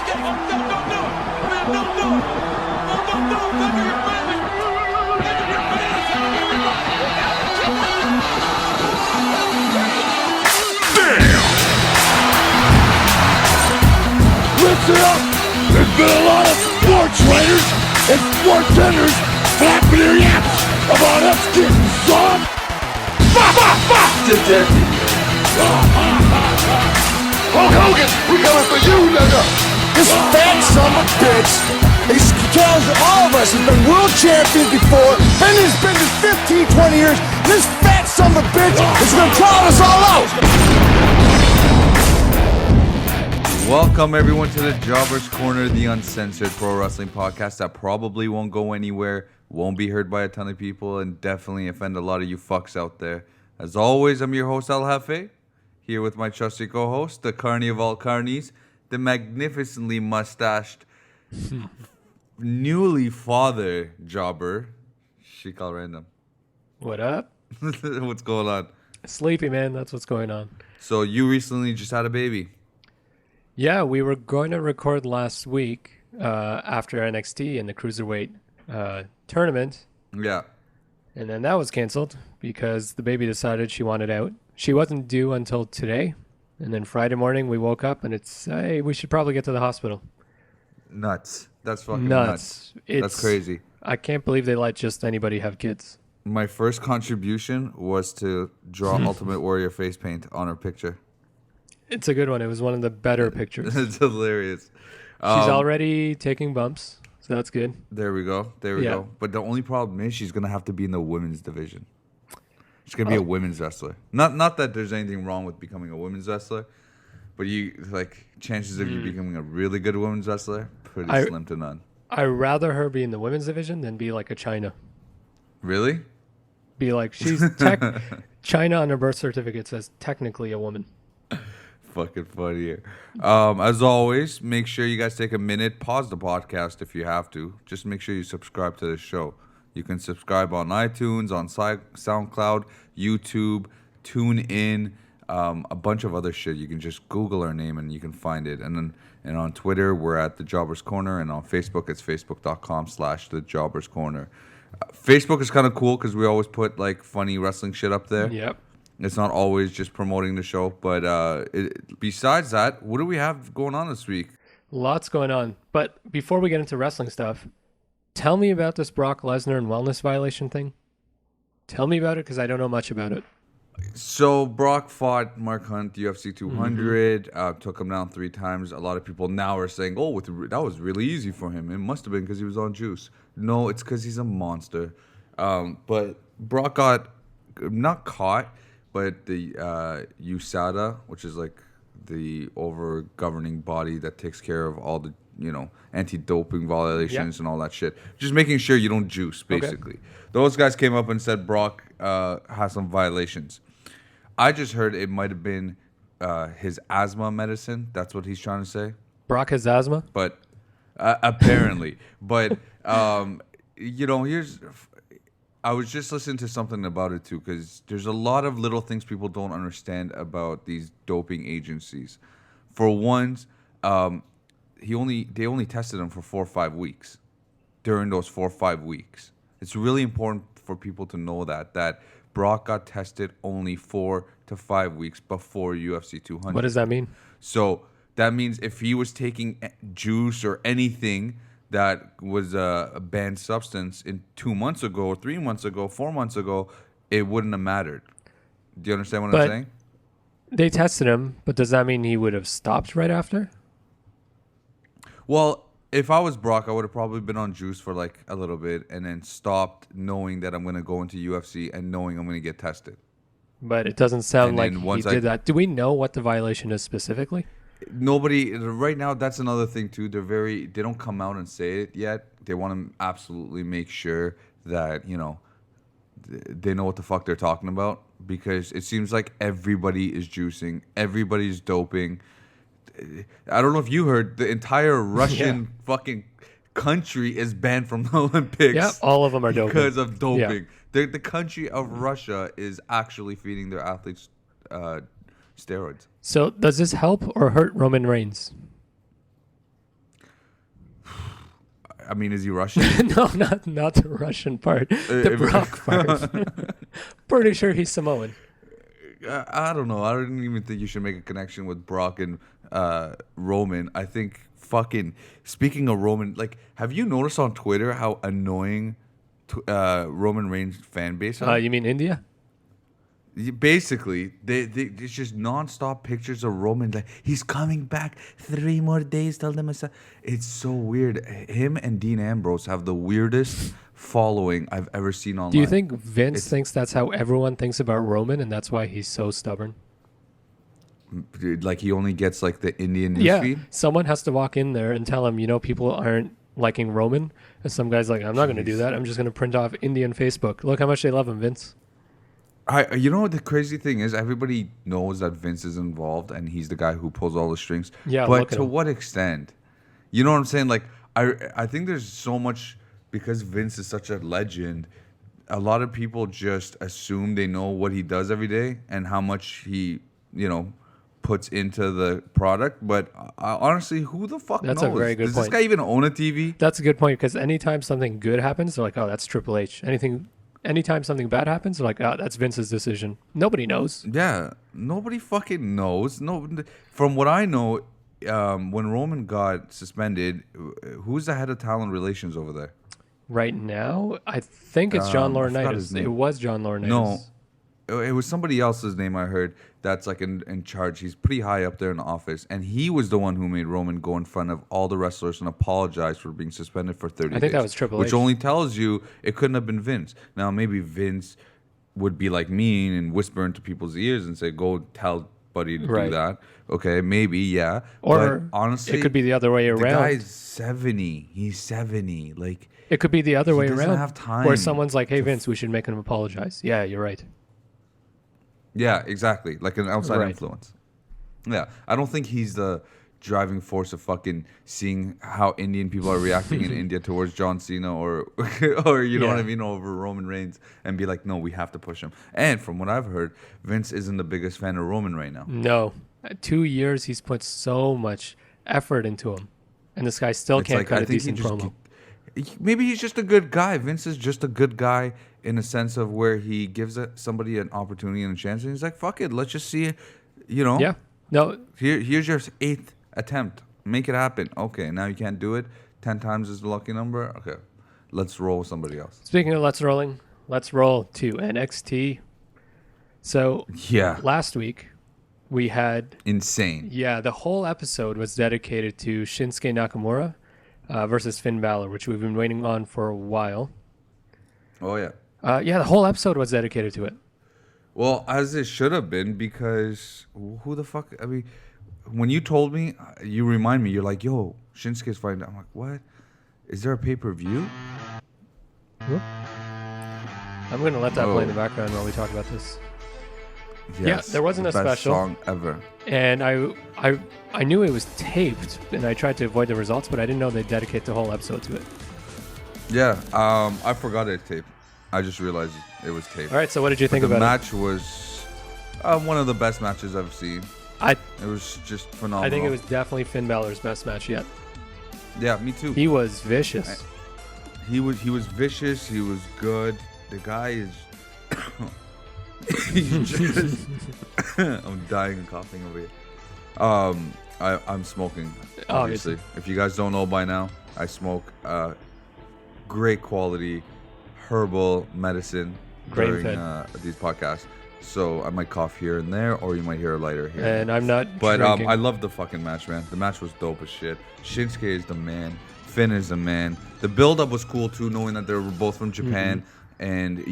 Listen up! There's been a lot of sports writers and sports tenders flapping their yaps about us getting soft. Detective. Hulk Hogan, we coming for you, nigga. This fat son of a bitch, he tells all of us he's been world champion before, and it's been this 15, 20 years. This fat son of a bitch is gonna crawl us all out. Welcome everyone to the Jobber's Corner, the uncensored pro wrestling podcast that probably won't go anywhere, won't be heard by a ton of people, and definitely offend a lot of you fucks out there. As always, I'm your host, El Jefe, here with my trusty co-host, the carny of all carnies, the magnificently mustached, newly father jobber, Shikal Random. What up? What's going on? Sleepy, man. That's what's going on. So you recently just had a baby. Yeah, we were going to record last week after NXT in the Cruiserweight tournament. Yeah. And then that was canceled because the baby decided she wanted out. She wasn't due until today. And then Friday morning we woke up and it's, hey, we should probably get to the hospital. Nuts. That's fucking nuts. That's crazy. I can't believe they let just anybody have kids. My first contribution was to draw Ultimate Warrior face paint on her picture. It's a good one. It was one of the better pictures. It's hilarious. She's already taking bumps, so that's good. There we go. Go. But the only problem is she's going to have to be in the women's division. She's going to be a women's wrestler. Not that there's anything wrong with becoming a women's wrestler, but chances of you becoming a really good women's wrestler, pretty slim to none. I'd rather her be in the women's division than be like a China. Really? Be like, she's China on her birth certificate says technically a woman. Fucking funny here. As always, make sure you guys take a minute, pause the podcast if you have to. Just make sure you subscribe to the show. You can subscribe on iTunes, on SoundCloud, YouTube, TuneIn, a bunch of other shit. You can just Google our name and you can find it. And on Twitter, we're at The Jobber's Corner. And on Facebook, it's facebook.com/The Jobber's Corner. Facebook is kind of cool because we always put like funny wrestling shit up there. Yep. It's not always just promoting the show, but besides that, what do we have going on this week? Lots going on. But before we get into wrestling stuff, tell me about this Brock Lesnar and wellness violation thing. Tell me about it because I don't know much about it. So Brock fought Mark Hunt, UFC 200, took him down 3 times. A lot of people now are saying, oh, that was really easy for him. It must have been because he was on juice. No, it's because he's a monster. But Brock got not caught, but the USADA, which is like the over-governing body that takes care of all the, anti-doping violations and all that shit. Just making sure you don't juice, basically. Okay. Those guys came up and said Brock has some violations. I just heard it might have been his asthma medicine. That's what he's trying to say. Brock has asthma? But apparently. But, I was just listening to something about it too, because there's a lot of little things people don't understand about these doping agencies. For one, they only tested him for 4 or 5 weeks. During those 4 or 5 weeks, it's really important for people to know that Brock got tested only 4 to 5 weeks before UFC 200. What does that mean? So that means if he was taking juice or anything that was a banned substance in 2 months ago, 3 months ago, 4 months ago, it wouldn't have mattered. Do you understand what I'm saying? They tested him, but does that mean he would have stopped right after? Well, if I was Brock, I would have probably been on juice for like a little bit and then stopped knowing that I'm going to go into UFC and knowing I'm going to get tested. But it doesn't sound like he did that. Do we know what the violation is specifically? Nobody right now. That's another thing too. They don't come out and say it yet. They want to absolutely make sure that they know what the fuck they're talking about, because it seems like everybody is juicing, everybody's doping. I don't know if you heard, the entire Russian fucking country is banned from the Olympics. Yeah, all of them are doping because of doping. Yeah. The country of Russia is actually feeding their athletes steroids. So does this help or hurt Roman Reigns? I mean, is he Russian? No, not the Russian part. The Brock part. Pretty sure he's Samoan. I don't know. I don't even think you should make a connection with Brock and Roman. I think fucking speaking of Roman, like, have you noticed on Twitter how annoying Roman Reigns fan base are? You mean India? Basically, it's just nonstop pictures of Roman. Like, he's coming back 3 more days. Tell them it's so weird. Him and Dean Ambrose have the weirdest following I've ever seen online. Do you think Vince thinks that's how everyone thinks about Roman, and that's why he's so stubborn? Like, he only gets like the Indian Yeah, newsfeed? someone has to walk in there and tell him, people aren't liking Roman. And some guy's like, I'm not going to do that. I'm just going to print off Indian Facebook. Look how much they love him, Vince. You know what the crazy thing is? Everybody knows that Vince is involved and he's the guy who pulls all the strings. Yeah, but look at to him. what extent? You know what I'm saying? Like, I think there's so much, because Vince is such a legend, a lot of people just assume they know what he does every day and how much he, puts into the product. But honestly, who the fuck knows? That's a very good Does point. this guy even own a TV? That's a good point, because anytime something good happens, they're like, oh, that's Triple H. Anytime something bad happens, they're like, oh, that's Vince's decision. Nobody knows. Yeah, nobody fucking knows. No, from what I know, when Roman got suspended, who's the head of talent relations over there? Right now, I think it's John I forgot his Laurinaitis. name. It was John Laurinaitis. No, it was somebody else's name I heard that's like in charge. He's pretty high up there in the office, and he was the one who made Roman go in front of all the wrestlers and apologize for being suspended for 30 days. I think that was Triple Which H. only tells you it couldn't have been Vince. Now, maybe Vince would be like mean and whisper into people's ears and say, go tell Buddy to do that. Okay, maybe, yeah. Or but honestly, it could be the other way the around. guy's 70. He's 70. Like, It could be the other way doesn't around. have time where someone's like, hey, Vince, we should make him apologize. Yeah, you're right. yeah, exactly. Like an outside Right. influence. Yeah, I don't think he's the driving force of fucking seeing how Indian people are reacting in India towards John Cena or you know what I mean, over Roman Reigns, and be like, no, we have to push him. And from what I've heard, Vince isn't the biggest fan of Roman right now. No. 2 years, he's put so much effort into him. And this guy still It's can't like, cut I a think he decent just promo. maybe he's just a good guy. Vince is just a good guy in a sense of where he gives somebody an opportunity and a chance, and he's like, fuck it, let's just see it, Yeah. No, Here's your 8th attempt. Make it happen. Okay, now you can't do it. 10 times is the lucky number. Okay, let's roll with somebody else. speaking of let's roll to NXT. So Yeah, last week we had, insane. the whole episode was dedicated to Shinsuke Nakamura versus Finn Balor, which we've been waiting on for a while. Oh yeah. The whole episode was dedicated to it. Well, as it should have been, because who the fuck? I mean, when you told me, you remind me. You're like, yo, Shinsuke's fighting. I'm like, what? Is there a pay-per-view? I'm going to let that play in the background while we talk about this. Yes, there wasn't the a best special. song ever. And I knew it was taped, and I tried to avoid the results, but I didn't know they'd dedicate the whole episode to it. Yeah, I forgot it taped. I just realized it was taped. All right, so what did you think the about match was one of the best matches I've seen. it? It was just phenomenal. I think it was definitely Finn Balor's best match yet. Yeah, me too. He was vicious. He was vicious. He was good. The guy is. He's just. I'm dying and coughing over here. I'm smoking. Obviously, if you guys don't know by now, I smoke great quality herbal medicine during these podcasts. So I might cough here and there, or you might hear a lighter here. And I'm not. But drinking. I love the fucking match, man. The match was dope as shit. Shinsuke is the man. Finn is the man. The build-up was cool too, knowing that they were both from Japan, and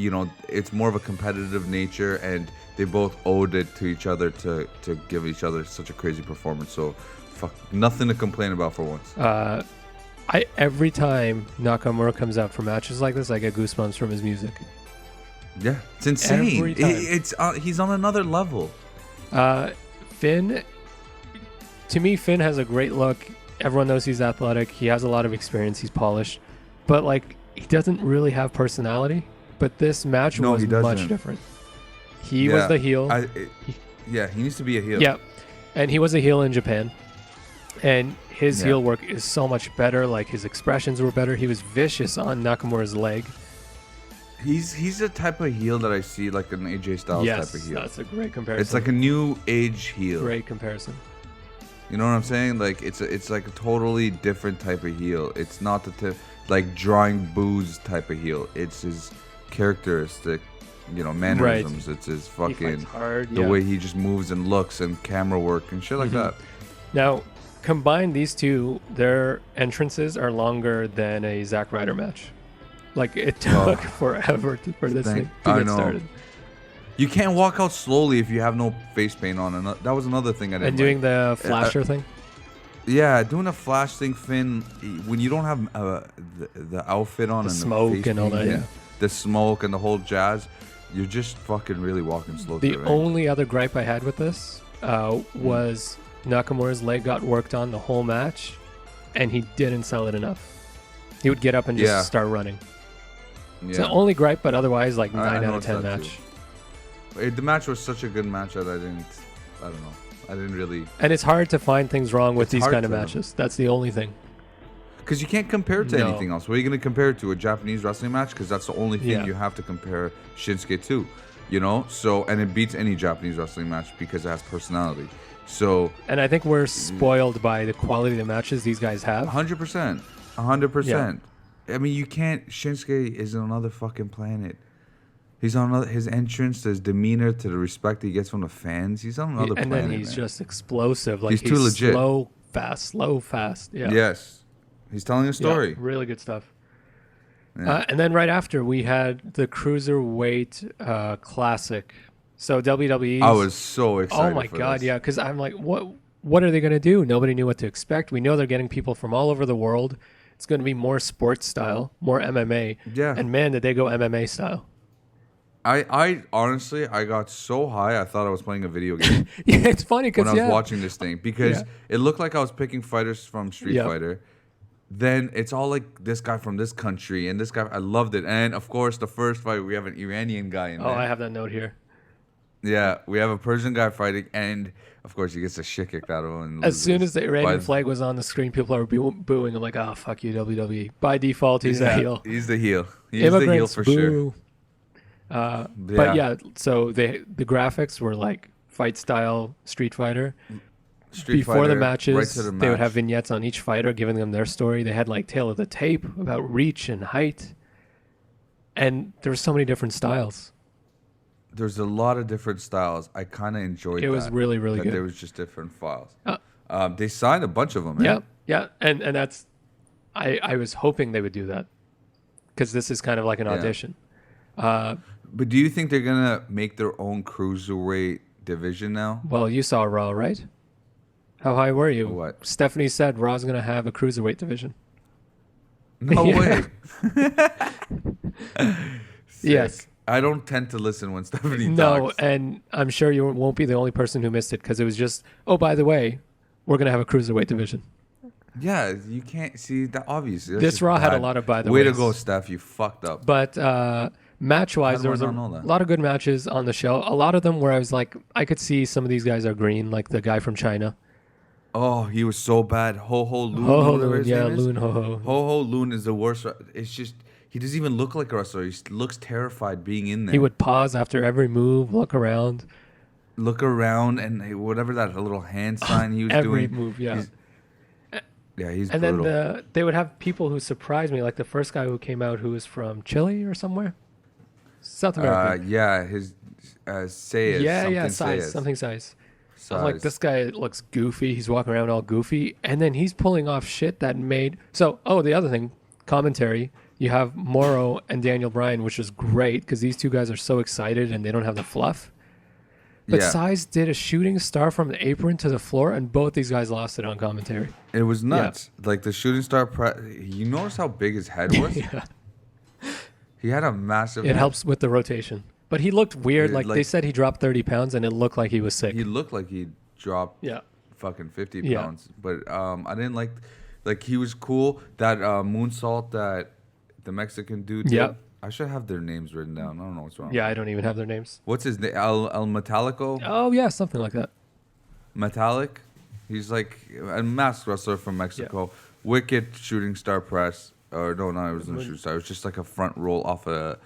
it's more of a competitive nature, and they both owed it to each other to give each other such a crazy performance. So, fuck, nothing to complain about for once. Every time Nakamura comes out for matches like this, I get goosebumps from his music. Yeah, it's insane. Every time. It's he's on another level. Finn, to me, Finn has a great look. Everyone knows he's athletic. He has a lot of experience. He's polished. But, he doesn't really have personality. But this match was much different. He was the heel. He needs to be a heel. Yeah. And he was a heel in Japan. And his Yeah. heel work is so much better. Like his expressions were better. He was vicious on Nakamura's leg. He's the type of heel that I see like an AJ Styles Yes, type of heel. that's a great comparison. It's like a new age heel. great comparison. You know what I'm saying? Like it's like a totally different type of heel. It's not the like drawing boos type of heel. It's his characteristic, mannerisms. It's his He fucking fights hard. the yeah. way he just moves and looks and camera work and shit like that. Now, combine these two, their entrances are longer than a Zack Ryder match. Like it took forever for this thing to I get know. started. You can't walk out slowly if you have no face paint on, and that was another thing I didn't And doing like. the flasher thing. Yeah, doing a flash thing, Finn, when you don't have the outfit on The and smoke the face and all paint, that, yeah. the smoke and the whole jazz, you're just fucking really walking slow. The through the ring. only other gripe I had with this was Nakamura's leg got worked on the whole match, and he didn't sell it enough. He would get up and just Yeah. start running. It's Yeah. the only gripe, but otherwise, like I 9 out of noticed 10 that match. The match was such a good match that I don't know. I didn't really, And it's hard to find things wrong with It's these hard kind of to. matches. That's the only thing. because you can't compare it to No. anything else. What are you going to compare it to? A Japanese wrestling match? Because that's the only thing Yeah. you have to compare Shinsuke to, So, and it beats any Japanese wrestling match because it has personality. So, And I think we're spoiled by the quality of the matches these guys have. 100%. 100%. I mean, you can't. Shinsuke is on another fucking planet. He's on another. His entrance, his demeanor, to the respect he gets from the fans. He's on another And planet. then he's man. just explosive. Like He's too legit. slow, fast. Yeah. Yes, he's telling a Yeah, story. really good stuff. Yeah. And then right after, we had the Cruiserweight Classic. So WWE. I was so excited. Oh my for god, this. yeah, because I'm like, what are they gonna do? Nobody knew what to expect. We know they're getting people from all over the world. It's gonna be more sports style, more MMA. Yeah. And man, did they go MMA style. I honestly, I got so high, I thought I was playing a video game Yeah, it's funny when because I was watching this thing because Yeah. it looked like I was picking fighters from Street Yeah. Fighter. Then it's all like this guy from this country and this guy. I loved it. And of course, the first fight we have an Iranian guy in Oh, there. I have that note here. Yeah, we have a Persian guy fighting, and of course he gets the shit kicked out of him. And As soon as the Iranian By- flag was on the screen, people are booing. I'm like, oh, fuck you, WWE. By default, he's a heel. He's the heel. He's the heel Immigrants, for sure. boo. But yeah, so the graphics were like fight style Street Fighter. Street Before the Fighter, matches, right to the they would have match. vignettes on each fighter, giving them their story. They had like tail of the tape about reach and height, and there were so many different styles. There's a lot of different styles. I kind of enjoyed It was really, really that good. There was just different files. Uh, They signed a bunch of them. Man. Yeah, and that's I was hoping they would do that because this is kind of like an Yeah. audition. But do you think they're gonna make their own cruiserweight division now? Well, you saw Raw, right? How high were you? What? Stephanie said Raw's going to have a cruiserweight division. No Yeah. way. Yes. Sick. I don't tend to listen when Stephanie No, talks. and I'm sure you won't be the only person who missed it because it was just, oh, by the way, we're going to have a cruiserweight division. Yeah, you can't see that. Obviously, that's This just Raw had a bad. lot of by the way to ways. go, Steph. You fucked up. But match-wise, How there do was I a not know that? lot of good matches on the show. A lot of them where I was like, I could see some of these guys are green, like the guy from China. Oh, he was so bad. Ho Ho Loon. Ho Ho whatever Loon, his yeah, name is. Loon Ho Ho. Ho Ho Loon is the worst. It's just he doesn't even look like a wrestler. He looks terrified being in there. He would pause after every move, look around. look around and whatever that little hand sign he was Every doing. move, yeah. He's And brutal. then they would have people who surprised me, like the first guy who came out who was from Chile or somewhere. South America. yeah, his Sayas. yeah, something size, something size. I was Size. like, this guy looks goofy. He's walking around all goofy. And then he's pulling off shit that made... So, the other thing, commentary. You have Morrow and Daniel Bryan, which is great because these two guys are so excited and they don't have the fluff. But Yeah. Size did a shooting star from the apron to the floor, and both these guys lost it on commentary. It was nuts. Like the shooting star. You notice how big his head was? Yeah. He had a massive. It head. helps with the rotation. But he looked weird. Yeah, Like they like- said, he dropped 30 pounds, and it looked like he was sick. He looked like he dropped Yeah. fucking 50 Yeah. pounds. But I didn't like he was cool. That moonsault that the Mexican dude did. Yeah. I should have their names written down. I don't know what's wrong. Yeah, I don't even have their names. What's his name? El Metallico? Oh, yeah, something like that. Metallic? He's like a masked wrestler from Mexico. Wicked shooting star press. Or no, it wasn't a shooting star. It was just like a front roll off the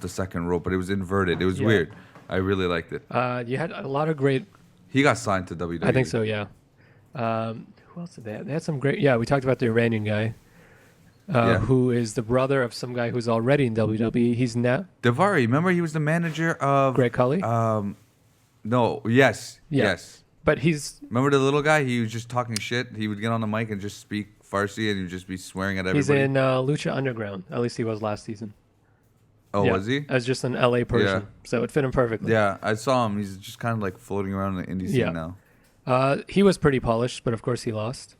second rope, but it was inverted. It was weird. I really liked it. You had a lot of great. He got signed to WWE. I think so. Yeah. Who else did they have? They had some great. Yeah, we talked about the Iranian guy, who is the brother of some guy who's already in WWE. He's now Davari. Remember, he was the manager of Greg Cully. No. Yes. Yeah. Yes. But he's Remember the little guy? He was just talking shit. He would get on the mic and just speak Farsi, and he'd just be swearing at everybody. he's in Lucha Underground. At least he was last season. Oh, Yeah, was he? as just an LA person, so it fit him perfectly. Yeah, I saw him. He's just kind of like floating around in the indie scene now. He was pretty polished, but of course he lost.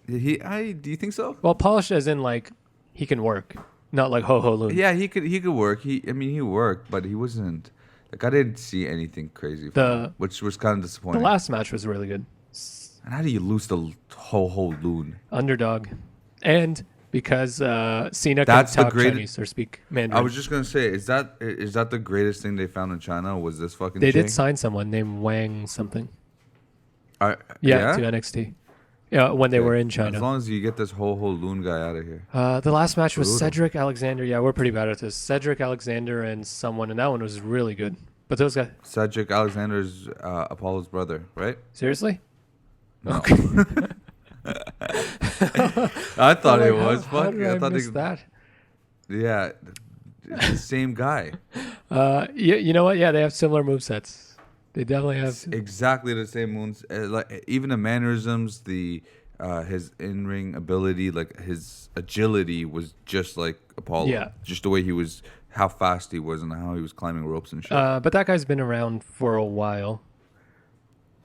Do you think so? Well, polished as in like he can work, not like Ho Ho Loon. Yeah, he could work. He worked, but he wasn't like I didn't see anything crazy from him, which was kind of The disappointing. last match was really good. And how do you lose the Ho Loon? Underdog, and because Cena That's can the talk great- Chinese or speak Mandarin. I was just gonna say, is that the greatest thing they found in China? Was this fucking? They chick? did sign someone named Wang something. Yeah, Yeah, to NXT. Yeah, when they were in As China. long as you get this Ho Loon guy out of here. The last match was Brutal. Cedric Alexander. Yeah, we're pretty bad at this. Cedric Alexander and someone, and that one was really good. But those guys, Cedric Alexander's Apollo's brother, right? seriously? No. Okay. I thought I'm it like, was. How Fuck. did I I thought miss that? Yeah, it's the same guy. You know what? Yeah, they have similar movesets. They definitely have. Exactly the same moves. Like even the mannerisms, his in-ring ability, like his agility was just like Apollo. Yeah. Just the way he was, how fast he was, and how he was climbing ropes and shit. But that guy's been around for a while.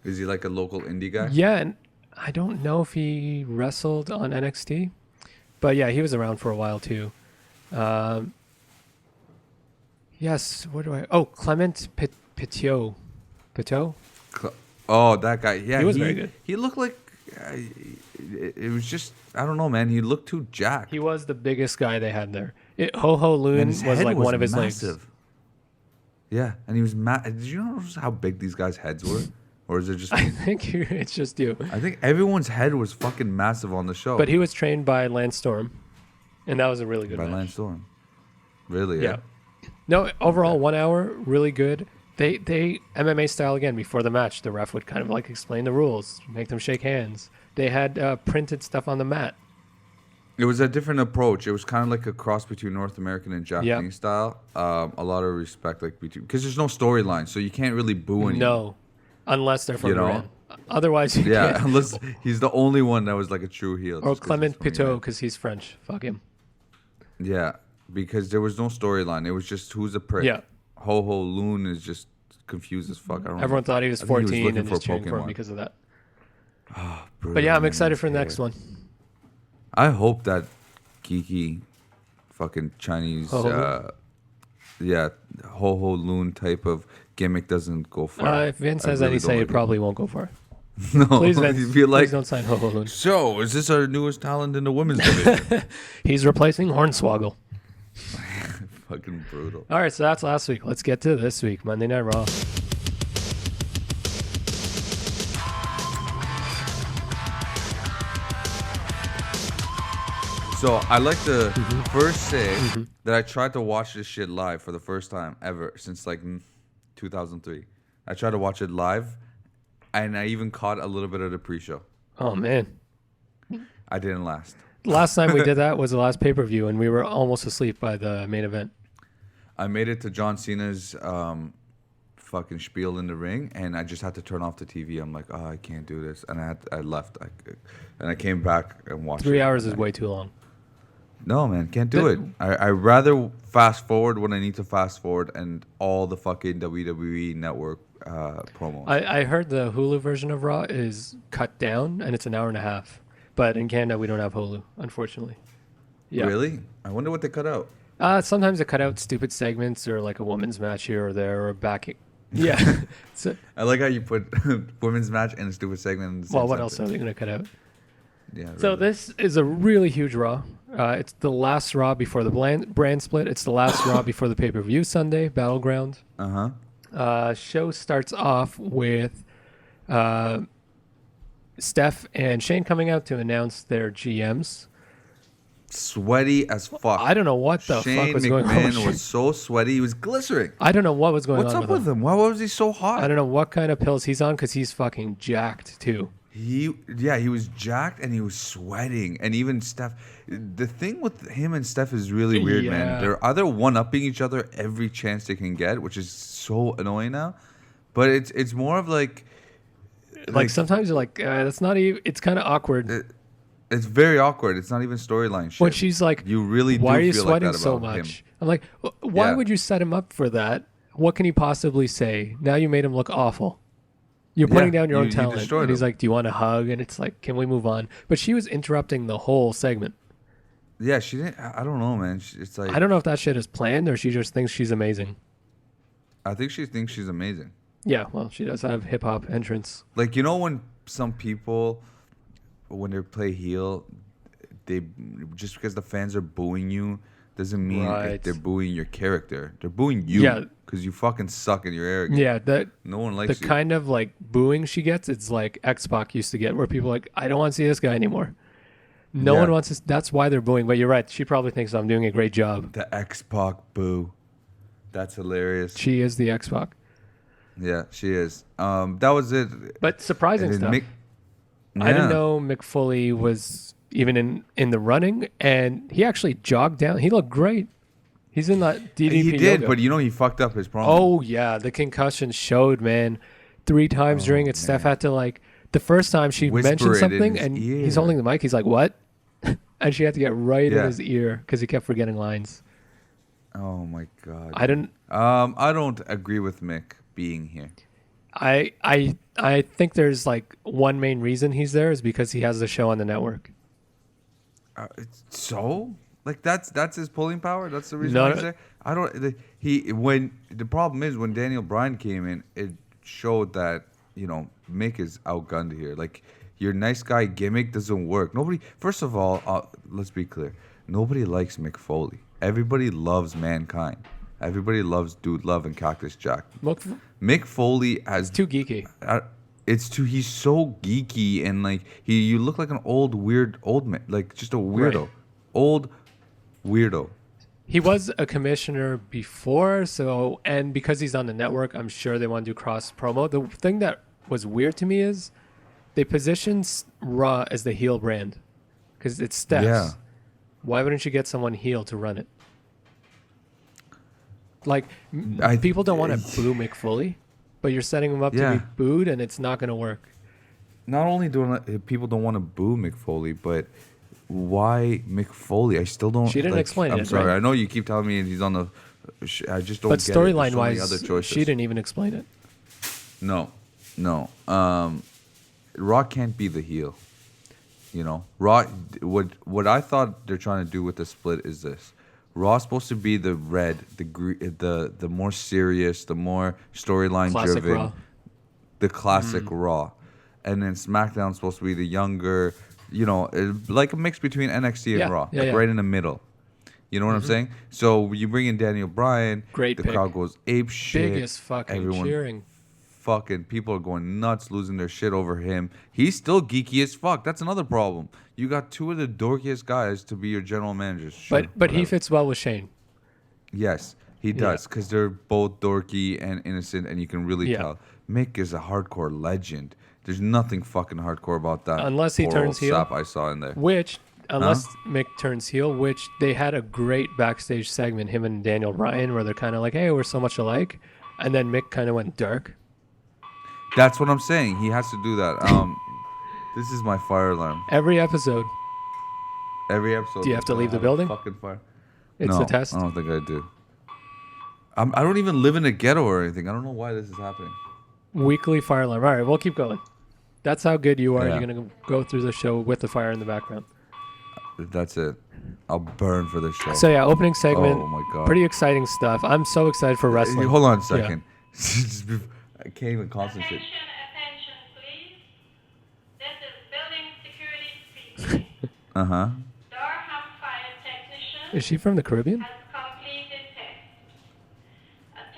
Is he like a local indie guy? Yeah, and I don't know if he wrestled on NXT, but yeah, he was around for a while too. Yes, what do I? Oh, Clement Pitot. Oh, that guy. Yeah, He was very good. He looked like it was just I don't know, man. He looked too jacked. He was the biggest guy they had there. Ho Ho Loon And was his head like one of his legs. massive. Yeah, and he was Did you notice how big these guys' heads were? Or is it just? I think it's just you. I think everyone's head was fucking massive on the show. But he was trained by Lance Storm, and that was a really good by match. Lance Storm. Really? Yeah. No, overall, 1 hour, really good. They MMA style again. Before the match, the ref would kind of like explain the rules, make them shake hands. They had printed stuff on the mat. It was a different approach. It was kind of like a cross between North American and Japanese style. A lot of respect, like between because there's no storyline, so you can't really boo anyone. No, unless they're from You know? Iran. Otherwise, you Yeah, can't. unless he's the only one that was like a true heel. Or just 'cause Clement he's from Pitot Iran. because he's French. Fuck him. Yeah, because there was no storyline. It was just who's a prick. Yeah. Ho Loon is just confused as fuck. I don't Everyone know. thought he was I think 14 looking and just cheering for him Pokemon. because of that. Brutal, But yeah, I'm man, excited his for the hair. next one. I hope that geeky, fucking Chinese, Ho Ho Ho Loon type of gimmick doesn't go far. If Vince I has really any don't say, like it probably won't go far. No, Please, Vince, you'd be like, please don't sign Ho Ho Loon. so is this our newest talent in the women's division? He's replacing Hornswoggle. Fucking brutal. All right, so that's last week. Let's get to this week, Monday Night Raw. So I like to Mm-hmm. first say that I tried to watch this shit live for the first time ever since like 2003. I tried to watch it live, and I even caught a little bit of the pre-show. Oh, man. I didn't last. Last time we did that was the last pay-per-view, and we were almost asleep by the main event. I made it to John Cena's fucking spiel in the ring, and I just had to turn off the TV. I'm like, oh, I can't do this, and I left. And I came back and watched. 3 it. hours is way too long. No, man, can't do it. I rather fast forward when I need to fast forward, and all the fucking WWE network promos. I heard the Hulu version of Raw is cut down, and it's an hour and a half. But in Canada, we don't have Hulu, unfortunately. Yeah. Really? I wonder what they cut out. Sometimes they cut out stupid segments or like a women's match here or there or back. Yeah. So, I like how you put women's match and a stupid segment. In the same well, what else are sentence. they going to cut out? Yeah. So really. this is a really huge Raw. It's the last Raw before the brand split. It's the last Raw before the pay-per-view Sunday, Battleground. Uh-huh. Show starts off with Steph and Shane coming out to announce their GMs. Sweaty as fuck. I don't know what the Shane fuck was going on. McMahon was so sweaty. He was glycering. I don't know what was going What's on up with him? Why was he so hot? I don't know what kind of pills he's on because he's fucking jacked too. He was jacked and he was sweating. And even Steph, the thing with him and Steph is really weird, Yeah. man. They're either one-upping each other every chance they can get, which is so annoying now. But it's more of like Sometimes you're like, that's not even. It's kind of awkward it's very awkward. It's not even storyline shit. when she's like, you really "Why do are you feel sweating like that so about much?" him. I'm like, "Why Yeah. would you set him up for that? What can he possibly say? Now you made him look awful. You're Yeah, putting down your own you talent." destroyed And he's him. like, "Do you want a hug?" And it's like, "Can we move on?" But she was interrupting the whole segment. Yeah, she didn't. I don't know, man. It's like I don't know if that shit is planned or she just thinks she's amazing. I think she thinks she's amazing. Yeah, well, she does have hip hop entrance. Like, you know, when some people, when they play heel, they just because the fans are booing you doesn't mean Right. they're booing your character. They're booing you Yeah. because you fucking suck and you're arrogant. Yeah, that No one the likes you. kind of like booing she gets, it's like X-Pac used to get, where people are like, I don't want to see this guy anymore. No Yeah. one wants to. That's why they're booing. But you're right. She probably thinks I'm doing a great job. The X-Pac boo. That's hilarious. She is the X-Pac. Yeah, she is. That was it. But surprising And then stuff. I didn't know Mick Foley was even in the running, and he actually jogged down. He looked great. He's in that DDP He did, yoga. but you know he fucked up his promo. Oh yeah, the concussion showed, man. 3 times during it, Steph had to like the first time she Whisper mentioned it in something, his and ear. he's holding the mic. He's like, "What?" And she had to get right in Yeah. his ear because he kept forgetting lines. Oh my god. I didn't. I don't agree with Mick being here. I think there's like one main reason he's there is because he has the show on the network. So, like that's his pulling power. That's the reason No, why he's there. I don't. The problem is when Daniel Bryan came in, it showed that Mick is outgunned here. Like your nice guy gimmick doesn't work. Nobody. First of all, let's be clear. Nobody likes Mick Foley. Everybody loves Mankind. Everybody loves Dude Love and Cactus Jack. Look, Mick Foley has too geeky. He's so geeky and like you look like an old man, like just a weirdo. Right. Old weirdo. He was a commissioner before, and because he's on the network, I'm sure they want to do cross promo. The thing that was weird to me is they positioned Raw as the heel brand because it's Steph's. Yeah. Why wouldn't you get someone heel to run it? Like, people don't want to boo Mick Foley, but you're setting him up to Yeah. be booed, and it's not going to work. Not only people don't want to boo Mick Foley, but why Mick Foley? I still don't. She didn't explain I'm it, sorry. right? I know you keep telling me he's on the. I just don't. But get it. There's storyline so many wise, other choices. she didn't even explain it. No. Raw can't be the heel. Raw. What I thought they're trying to do with the split is this: Raw's supposed to be the red, the more serious, the more storyline Classic driven, Raw. the classic Raw, and then SmackDown's supposed to be the younger, like a mix between NXT and Yeah, Raw, yeah, like yeah. right in the middle. You know what I'm saying? So you bring in Daniel Bryan, Great the pick. crowd goes ape shit. Biggest fucking Everyone cheering. fucking people are going nuts, losing their shit over him. He's still geeky as fuck. That's another problem. You got two of the dorkiest guys to be your general managers. Sure, But he whatever. fits well with Shane. Yes, he does, because they're both dorky and innocent, and you can really Yeah. tell. Mick is a hardcore legend. There's nothing fucking hardcore about that. Unless he poor turns old heel. sap I saw in there. Which, unless Mick turns heel, which they had a great backstage segment, him and Daniel Bryan, where they're kind of like, hey, we're so much alike. And then Mick kind of went dark. That's what I'm saying. He has to do that. This is my fire alarm. Every episode, Every episode. Do you have to there's leave the gonna building? Fucking fire. it's no, a test. I don't think I do. I don't even live in a ghetto or anything. I don't know why this is happening. Weekly fire alarm. All right, we'll keep going. That's how good you are. Yeah. You're going to go through the show with the fire in the background. That's it. I'll burn for this show. So, yeah, opening segment. Oh my God. Pretty exciting stuff. I'm so excited for wrestling. Hold on a second. I can't even concentrate. Attention, please. This is building security speaking. Uh-huh. Durham fire technician Is she from the Caribbean? has completed test.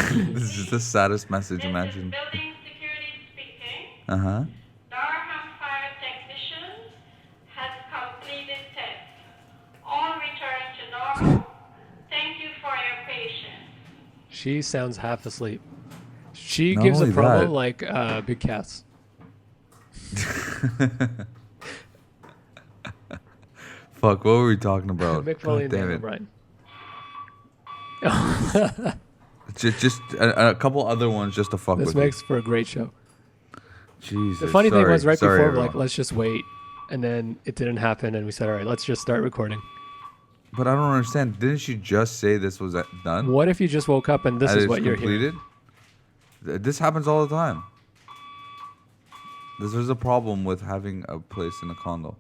Attention. This is the saddest message This is imagined. building security speaking. Uh-huh. Durham She sounds half asleep. She Not gives a only promo that- like Big Cats. Fuck, what were we talking about? Mick Foley and God damn Daniel it. Bryan. Just a couple other ones just to fuck This with makes for a great show. you. Jesus. The funny thing was right sorry, before, we're like, everyone. let's just wait. And then it didn't happen, and we said, all right, let's just start recording. But I don't understand. Didn't she just say this was done? What if you just woke up and this That is it's what you're hearing? This happens all the time. There's a problem with having a place in a condo.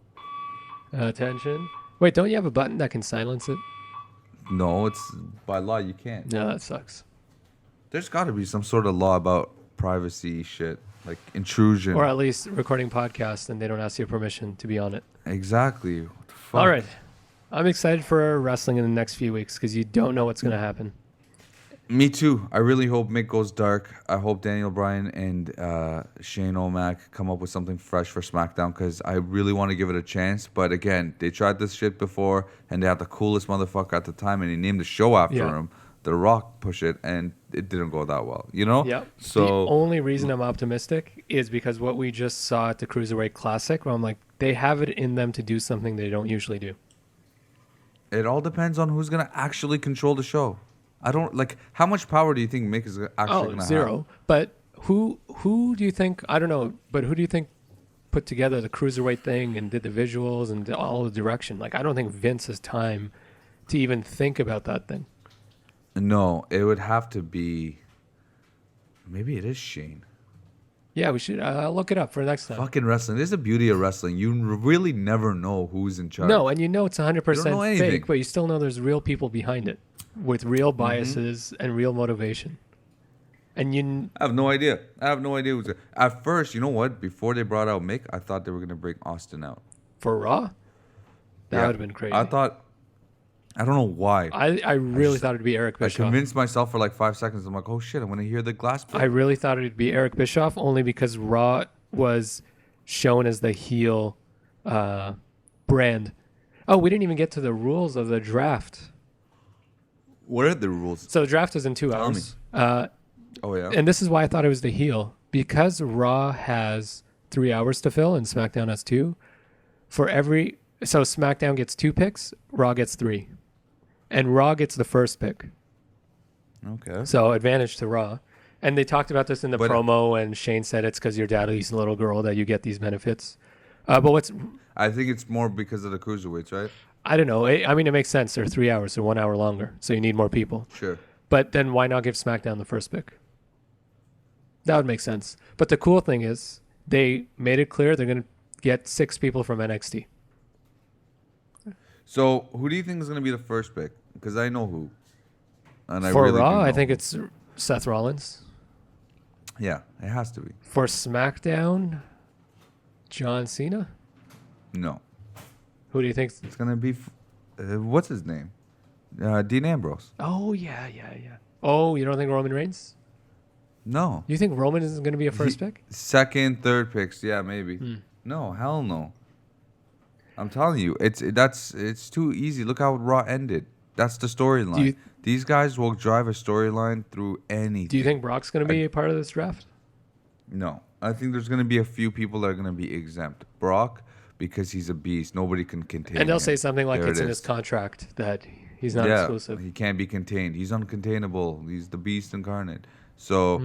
Attention. Wait, don't you have a button that can silence it? No, it's by law you can't. No, that sucks. There's got to be some sort of law about privacy shit, like intrusion. Or at least recording podcasts and they don't ask you permission to be on it. Exactly. What the fuck? All right. I'm excited for wrestling in the next few weeks because you don't know what's going to happen. Me too. I really hope Mick goes dark. I hope Daniel Bryan and Shane O'Mac come up with something fresh for SmackDown because I really want to give it a chance. But again, they tried this shit before and they had the coolest motherfucker at the time and he named the show after Yeah. him. The Rock pushed it and it didn't go that well, you know? Yep. So the only reason I'm optimistic is because what we just saw at the Cruiserweight Classic, where I'm like, they have it in them to do something they don't usually do. it all depends on who's gonna actually control the show. I don't like how much power do you think Mick is actually gonna Zero. have? But who do you think? I don't know. But who do you think put together the Cruiserweight thing and did the visuals and did all the direction? Like, I don't think Vince has time to even think about that thing. No, it would have to be. Maybe it is Shane. Yeah, we should look it up for next time. Fucking wrestling. This is the beauty of wrestling. You really never know who's in charge. No, and you know it's 100% You don't know anything. fake, but you still know there's real people behind it with real Mm-hmm. biases and real motivation. And you, I have no idea. Who's at first. You know what? Before they brought out Mick, I thought they were gonna bring Austin out. for Raw, that Yeah. would have been crazy. I thought. I don't know why. I really thought it'd be Eric I Bischoff. convinced myself for like 5 seconds. I'm like, oh shit, I'm gonna hear the glass break. I really thought it'd be Eric Bischoff only because Raw was shown as the heel brand. Oh, we didn't even get to the rules of the draft. What are the rules? So the draft is in 2 Tell hours. Oh yeah. And this is why I thought it was the heel. Because Raw has 3 hours to fill and SmackDown has 2. So SmackDown gets 2 picks, Raw gets 3. And Raw gets the first pick. Okay. So advantage to Raw. And they talked about this in the But- promo, and Shane said it's because your daddy's a little girl that you get these benefits. But I think it's more because of the cruiserweights, right? I don't know. I mean, it makes sense. They're 3 hours, so 1 hour longer. So you need more people. Sure. But then why not give SmackDown the first pick? That would make sense. But the cool thing is they made it clear they're going to get 6 people from NXT. So who do you think is gonna be the first pick? Because I know who. And For really do Raw, I know think who. it's Seth Rollins. Yeah, it has to be. For SmackDown, John Cena. No, Who do you think? it's gonna be. What's his name? Dean Ambrose. Oh, yeah. Oh, you don't think Roman Reigns? No. You think Roman is going to be a first pick? Second, third picks. Yeah, maybe. No, hell no. I'm telling you, it's too easy. Look how Raw ended. That's the storyline. These guys will drive a storyline through anything. Do you think Brock's going to be a part of this draft? No. I think there's going to be a few people that are going to be exempt. Brock, because he's a beast. Nobody can contain him. And they'll say something like There it's it in is. his contract that he's not Yeah, exclusive. he can't be contained. He's uncontainable. He's the beast incarnate. So,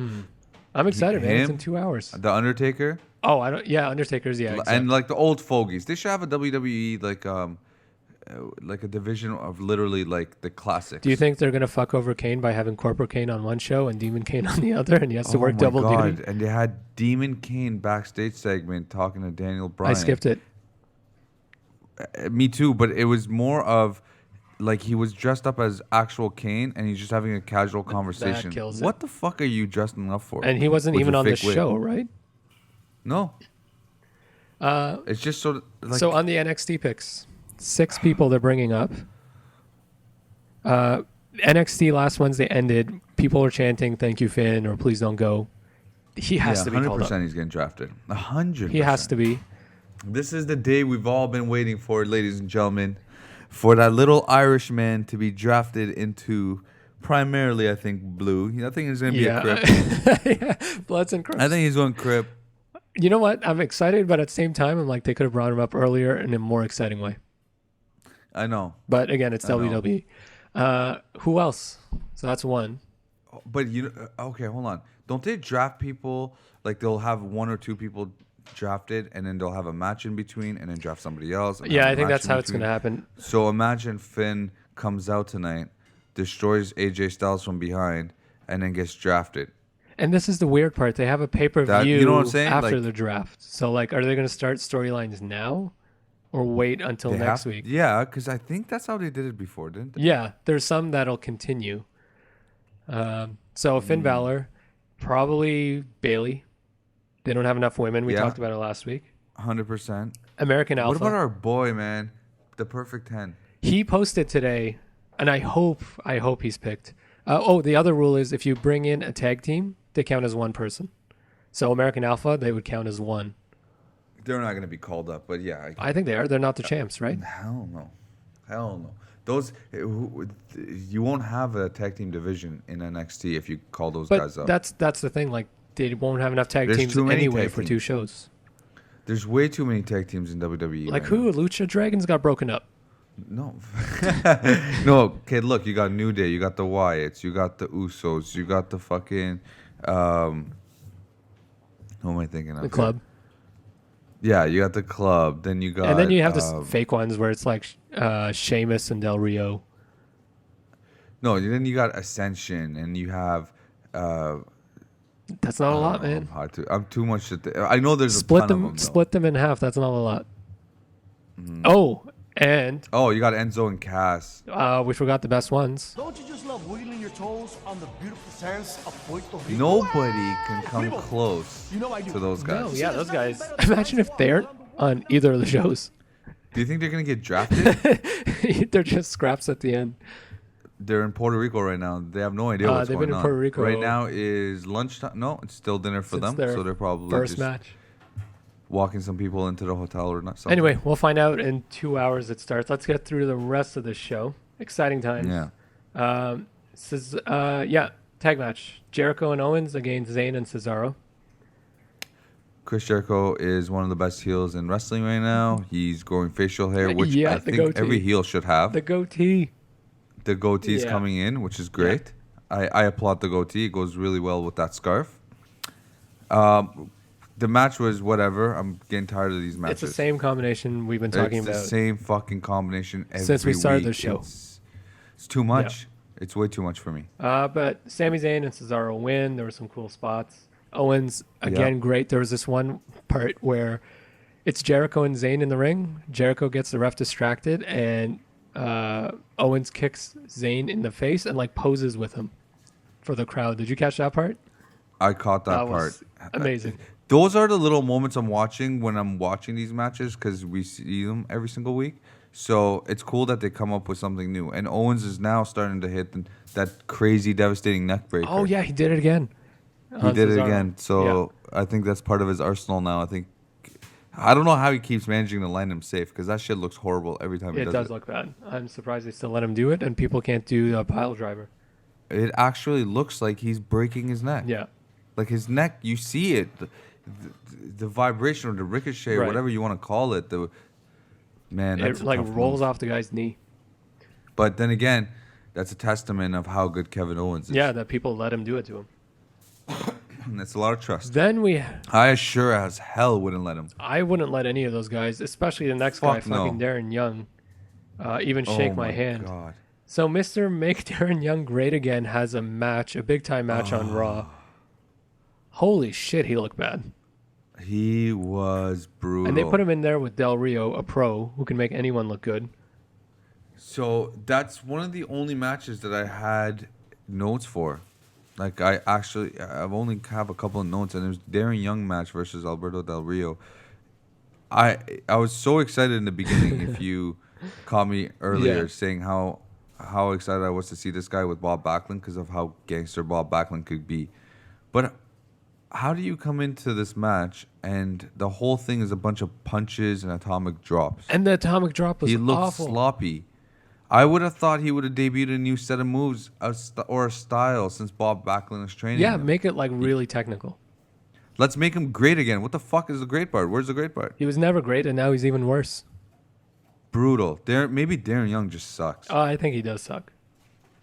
I'm excited, man. It's him, in 2 hours. The Undertaker, Oh, I don't. Yeah, Undertaker's. Yeah, exactly. and like the old fogies. They should have a WWE like a division of literally like the classics. Do you think they're gonna fuck over Kane by having Corporate Kane on one show and Demon Kane on the other, and he has to work my double God. duty? And they had Demon Kane backstage segment talking to Daniel Bryan. I skipped it. Me too, but it was more of like he was dressed up as actual Kane and he's just having a casual conversation. kills it. What the fuck are you dressing up for? And he wasn't With even your on the fake wig? show, right? No. It's just sort of like So on the NXT picks, 6 people they're bringing up. NXT last Wednesday ended. People are chanting, "Thank you, Finn," or "Please don't go." He has to be called up. 100% he's getting drafted. 100%. He has to be. This is the day we've all been waiting for, ladies and gentlemen, for that little Irishman to be drafted into Primarily, I think blue. I think he's gonna be a Crip. Yeah, Bloods and Crips. I think he's going Crip. You know what? I'm excited, but at the same time, I'm like, they could have brought him up earlier in a more exciting way. I know. But again, it's I know. WWE. Who else? So that's one. But okay, hold on. Don't they draft people like they'll have one or two people drafted, and then they'll have a match in between, and then draft somebody else? And Yeah, have a I think match that's in how it's going to between? happen. So imagine Finn comes out tonight, destroys AJ Styles from behind, and then gets drafted. And this is the weird part. They have a pay-per-view You know what I'm saying? after Like- the draft. So, like, are they going to start storylines now or wait until They next have- week? Yeah, because I think that's how they did it before, didn't they? Yeah, there's some that'll continue. So Hmm. Finn Balor, probably Bailey. They don't have enough women. We Yeah. talked about it last week. 100%. American Alpha. What about our boy, man? The perfect 10. He posted today, and I hope he's picked. The other rule is if you bring in a tag team, they count as one person. So American Alpha, they would count as one. They're not going to be called up, but yeah. I think they are. They're not the champs, right? Hell no. Hell no. You won't have a tag team division in NXT if you call those guys But up. that's the thing. Like they won't have enough tag There's teams too many anyway tag for 2 teams. shows. There's way too many tag teams in WWE. Like right who? Lucha Dragons got broken up. now. No. No, okay, look, you got New Day, you got the Wyatts, you got the Usos, you got the fucking who am I thinking of? The club. Yeah, you got the club. Then you got And then you have the fake ones where it's like Sheamus and Del Rio. No, then you got Ascension, and you have. That's not a lot, man. I'm too much. I know there's Split a ton of them. split them in half. That's not a lot. Oh, and Oh, you got Enzo and Cass. we forgot the best ones. Don't you just love wiggling your toes on the beautiful sands of Puerto Rico? Nobody can come close You know I do. to those guys. No, yeah, those guys. Imagine if they're on either of the shows. Do you think they're gonna get drafted? They're just scraps at the end. They're in Puerto Rico right now. They have no idea what's they've going been in on. Puerto Rico. Right now is lunchtime. No, it's still dinner for It's them. their So they're probably First just match. walking some people into the hotel or not. Something. Anyway, we'll find out in 2 hours it starts. Let's get through the rest of the show. Exciting times. Yeah. Tag match. Jericho and Owens against Zayn and Cesaro. Chris Jericho is one of the best heels in wrestling right now. He's growing facial hair, which Yeah, I the think goatee. every heel should have. The goatee. The goatee's Yeah. coming in, which is great. I applaud the goatee. It goes really well with that scarf. The match was whatever. I'm getting tired of these matches. It's the same combination we've been talking It's about. the same fucking combination every Since we started the week. show. It's too much. It's way too much for me. But Sami Zayn and Cesaro win. There were some cool spots. Owens, again, great. There was this one part where it's Jericho and Zayn in the ring. Jericho gets the ref distracted, and Owens kicks Zayn in the face and like poses with him for the crowd. Did you catch that part? I caught that, That was part. amazing. Those are the little moments I'm watching when I'm watching these matches because we see them every single week. So it's cool that they come up with something new. And Owens is now starting to hit that crazy, devastating neck breaker. Oh yeah, he did it again. He did it again. So I think that's part of his arsenal now. I don't know how he keeps managing to land him safe because that shit looks horrible every time he It does does it. look bad. I'm surprised they still let him do it, and people can't do the pile driver. It actually looks like he's breaking his neck. Yeah. Like his neck, you see it. The vibration or the ricochet or Right. whatever you want to call it. That's It a like tough rolls move. off the guy's knee. But then again, that's a testament of how good Kevin Owens is. Yeah, that people let him do it to him. And that's a lot of trust. Then I sure as hell wouldn't let him. I wouldn't let any of those guys, especially the next guy, Fuck no. fucking Darren Young, even shake Oh my hand. God. So Mr. Make Darren Young Great Again has a match, a big time match on Raw. Holy shit, he looked bad. He was brutal. And they put him in there with Del Rio, a pro who can make anyone look good. So that's one of the only matches that I had notes for. Like I've only have a couple of notes, and it was Darren Young match versus Alberto Del Rio. I was so excited in the beginning. If you caught me earlier, Yeah. saying how excited I was to see this guy with Bob Backlund because of how gangster Bob Backlund could be, but how do you come into this match and the whole thing is a bunch of punches and atomic drops? And the atomic drop was He looked awful. sloppy. I would have thought he would have debuted a new set of moves or a style since Bob Backlund is training Yeah, him. make it like really technical. Let's make him great again. What the fuck is the great part? Where's the great part? He was never great, and now he's even worse. Brutal. Maybe Darren Young just sucks. Oh, I think he does suck.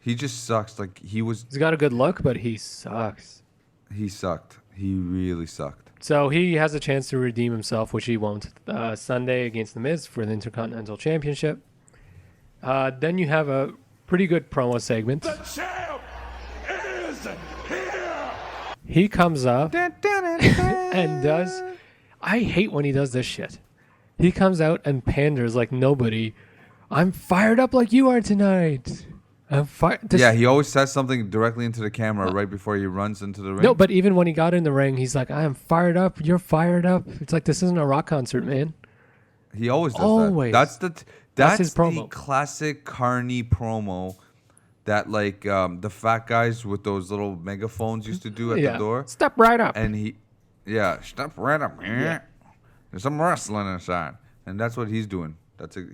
He just sucks. Like He's got a good look, but he sucks. he sucked. He really sucked. So he has a chance to redeem himself, which he won't. Sunday against The Miz for the Intercontinental Championship. Then you have a pretty good promo segment. The champ is here. He comes up and does... I hate when he does this shit. He comes out and panders like nobody. I'm fired up like you are tonight. I'm fired. Yeah, he always says something directly into the camera right before he runs into the ring. No, but even when he got in the ring, he's like, I am fired up. You're fired up. It's like, this isn't a rock concert, man. He always does Always. that. That's his the promo. classic Carney promo that like the fat guys with those little megaphones used to do at the door. Step right up. And step right up here. Yeah. There's some wrestling inside. And that's what he's doing.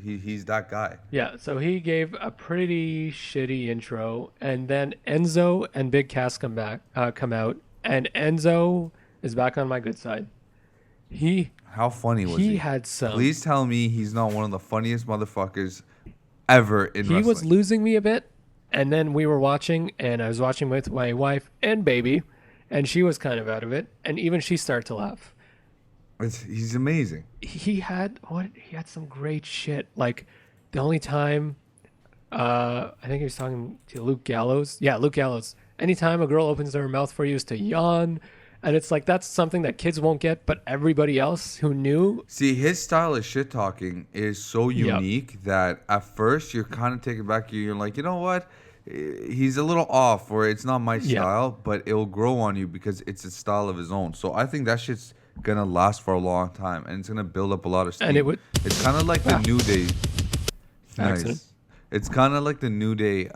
He's that guy. Yeah, so he gave a pretty shitty intro, and then Enzo and Big Cass come out, and Enzo is back on my good side. How funny was he? He had some. Please tell me he's not one of the funniest motherfuckers ever in wrestling. He was losing me a bit, and then we were watching, and I was watching with my wife and baby, and she was kind of out of it, and even she started to laugh. He's amazing. He had some great shit. Like the only time, I think he was talking to Luke Gallows. Yeah, Luke Gallows. Anytime a girl opens her mouth for you is to yawn, and it's like that's something that kids won't get, but everybody else who knew. See, his style of shit talking is so unique that at first you're kind of taken back. You're like, you know what? He's a little off, or it's not my style, but it'll grow on you because it's a style of his own. So I think that shit's gonna last for a long time, and it's gonna build up a lot of steam. And it's kind of like the New Day. Accident. Nice. It's kind of like the New Day.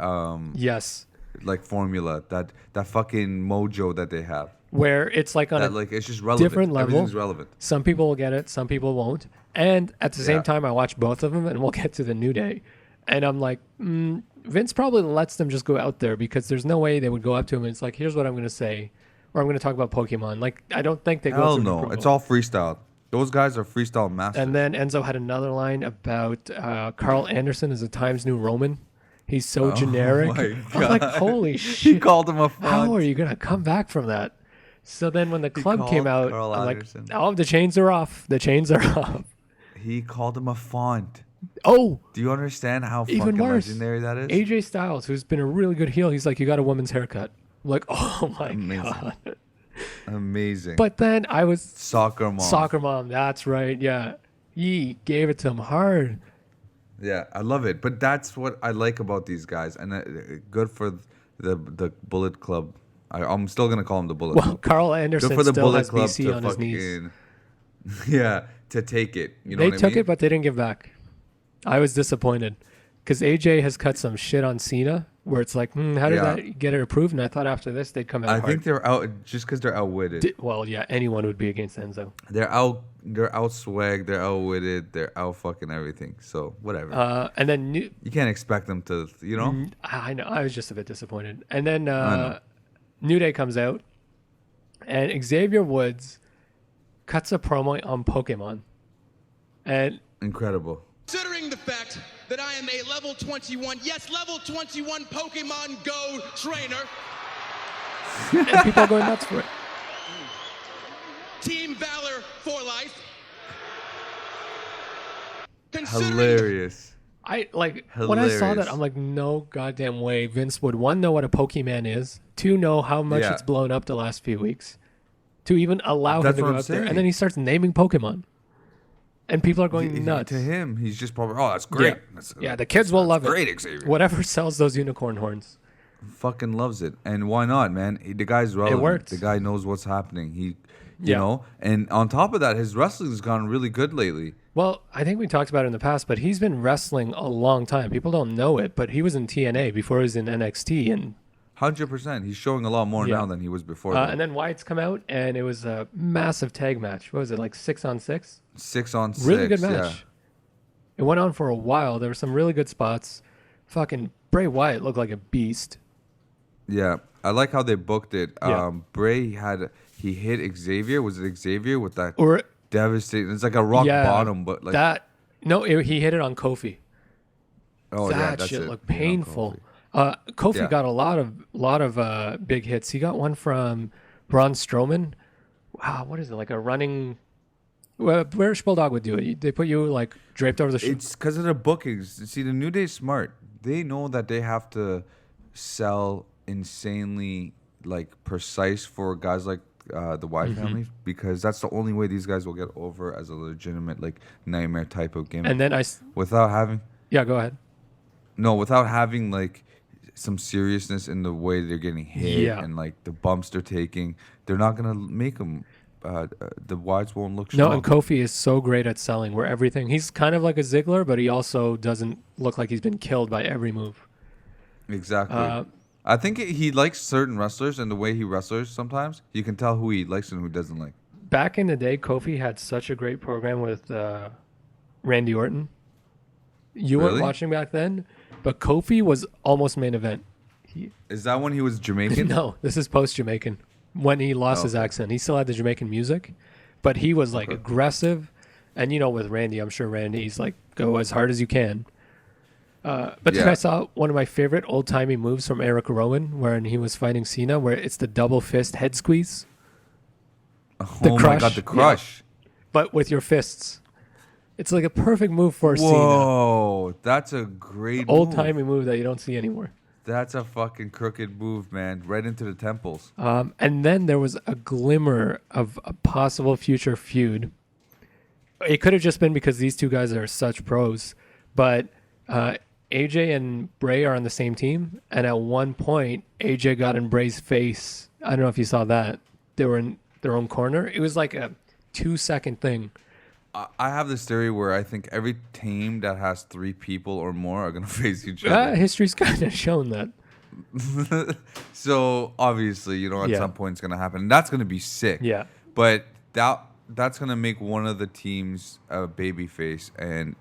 Yes. Like formula that fucking mojo that they have. Where it's like on That a like it's just relevant. different level. Everything's relevant. Some people will get it, some people won't. And at the same time, I watch both of them, and we'll get to the New Day. And I'm like, Vince probably lets them just go out there because there's no way they would go up to him and it's like, here's what I'm going to say. Or I'm going to talk about Pokemon. Like, I don't think they go Hell through no. approval. It's all freestyle. Those guys are freestyle masters. And then Enzo had another line about Carl Anderson is a Times New Roman. He's so generic. my I was like, God. holy shit. He called him a front. How are you going to come back from that? So then when the club called came out, Carl I'm like, Anderson. oh, the chains are off. The chains are off. He called him a font. Oh, Do you understand how even fucking worse. legendary that is? AJ Styles, who's been a really good heel, he's like, you got a woman's haircut. I'm like, oh my Amazing. God. Amazing. But then I was Soccer mom. soccer mom. That's right. Yeah. He gave it to him hard. Yeah, I love it. But that's what I like about these guys, and good for the Bullet Club. I'm still gonna call him the Bullet Well, Club. Carl Anderson Good for the still Bullet has Club BC to on his knees. fucking to take it. You know They what I took mean? it, but they didn't give back. I was disappointed because AJ has cut some shit on Cena where it's like, how did Yeah. that get it approved? And I thought after this they'd come out I hard. think they're out just because they're outwitted. Well, yeah, anyone would be against Enzo. They're out swag. They're outwitted. They're out fucking everything. So whatever. And then You can't expect them to. You know. I know. I was just a bit disappointed. And then know. New Day comes out, and Xavier Woods cuts a promo on Pokemon. And Incredible. Considering the fact that I am a level 21, yes, level 21 Pokemon Go trainer, and people are going nuts for it. Team Valor for life. Considering Hilarious. I like when I saw Hilarious. that, I'm like, no goddamn way Vince would one know what a Pokemon is, two know how much Yeah. it's blown up the last few weeks, to even allow That's him to what go I'm out there, saying. and then he starts naming Pokemon, and people are going nuts. To him, he's just probably, oh, that's great. Yeah. That's, Yeah, the kids will love it. Great, Xavier. Whatever sells those unicorn horns. Fucking loves it. And why not, man? The guy's relevant. works. The guy knows what's happening. You Yeah. know? And on top of that, his wrestling's gone really good lately. Well, I think we talked about it in the past, but he's been wrestling a long time. People don't know it, but he was in TNA before he was in NXT, and 100%. He's showing a lot more Yeah. now than he was before. and then Wyatt's come out, and it was a massive tag match. What was it, like 6-on-6? 6-on-6. Really good Yeah. match. It went on for a while. There were some really good spots. Fucking Bray Wyatt looked like a beast. Yeah, I like how they booked it. Yeah. Bray he hit Xavier. Was it Xavier with that Or devastating? It's like a rock bottom, but like that. No, he hit it on Kofi. oh yeah, That that's shit it. looked Yeah, painful. Kofi. Kofi Yeah. got a lot of big hits. He got one from Braun Strowman. Wow, what is it? Like a running. Well, British Bulldog would do it. They put you like draped over the. It's because of the bookings. See, the New Day's smart. They know that they have to sell insanely like precise for guys like the Wyatt family because that's the only way these guys will get over as a legitimate like nightmare type of gimmick. And then without having go ahead. without having like some seriousness in the way they're getting hit Yeah. and like the bumps they're taking, they're not gonna make them. The Wyatts won't look No, strong. and Kofi is so great at selling where everything. He's kind of like a Ziggler, but he also doesn't look like he's been killed by every move. Exactly. I think he likes certain wrestlers, and the way he wrestles sometimes, you can tell who he likes and who doesn't like. Back in the day, Kofi had such a great program with Randy Orton. You weren't Really? watching back then, but Kofi was almost main event. Is that when he was Jamaican? No, this is post Jamaican. When he lost his okay. accent, he still had the Jamaican music, but he was like aggressive. And you know, with Randy, I'm sure Randy's like go as hard as you can. But Yeah. I saw one of my favorite old timey moves from Eric Rowan, when he was fighting Cena, where it's the double fist head squeeze, The Oh my crush, god, the yeah. crush. but with your fists. It's like a perfect move for Cena. Whoa, that's a great Old move. timey move that you don't see anymore. That's a fucking crooked move, man. Right into the temples. And then there was a glimmer of a possible future feud. It could have just been because these two guys are such pros, but AJ and Bray are on the same team, and at one point AJ got in Bray's face. I don't know if you saw that. They were in their own corner. It was like a 2-second thing. I have this theory where I think every team that has 3 people or more are gonna face each other. History's kind of shown that. So obviously, at Yeah. some point it's gonna happen. And that's gonna be sick. Yeah. But that's gonna make one of the teams a babyface and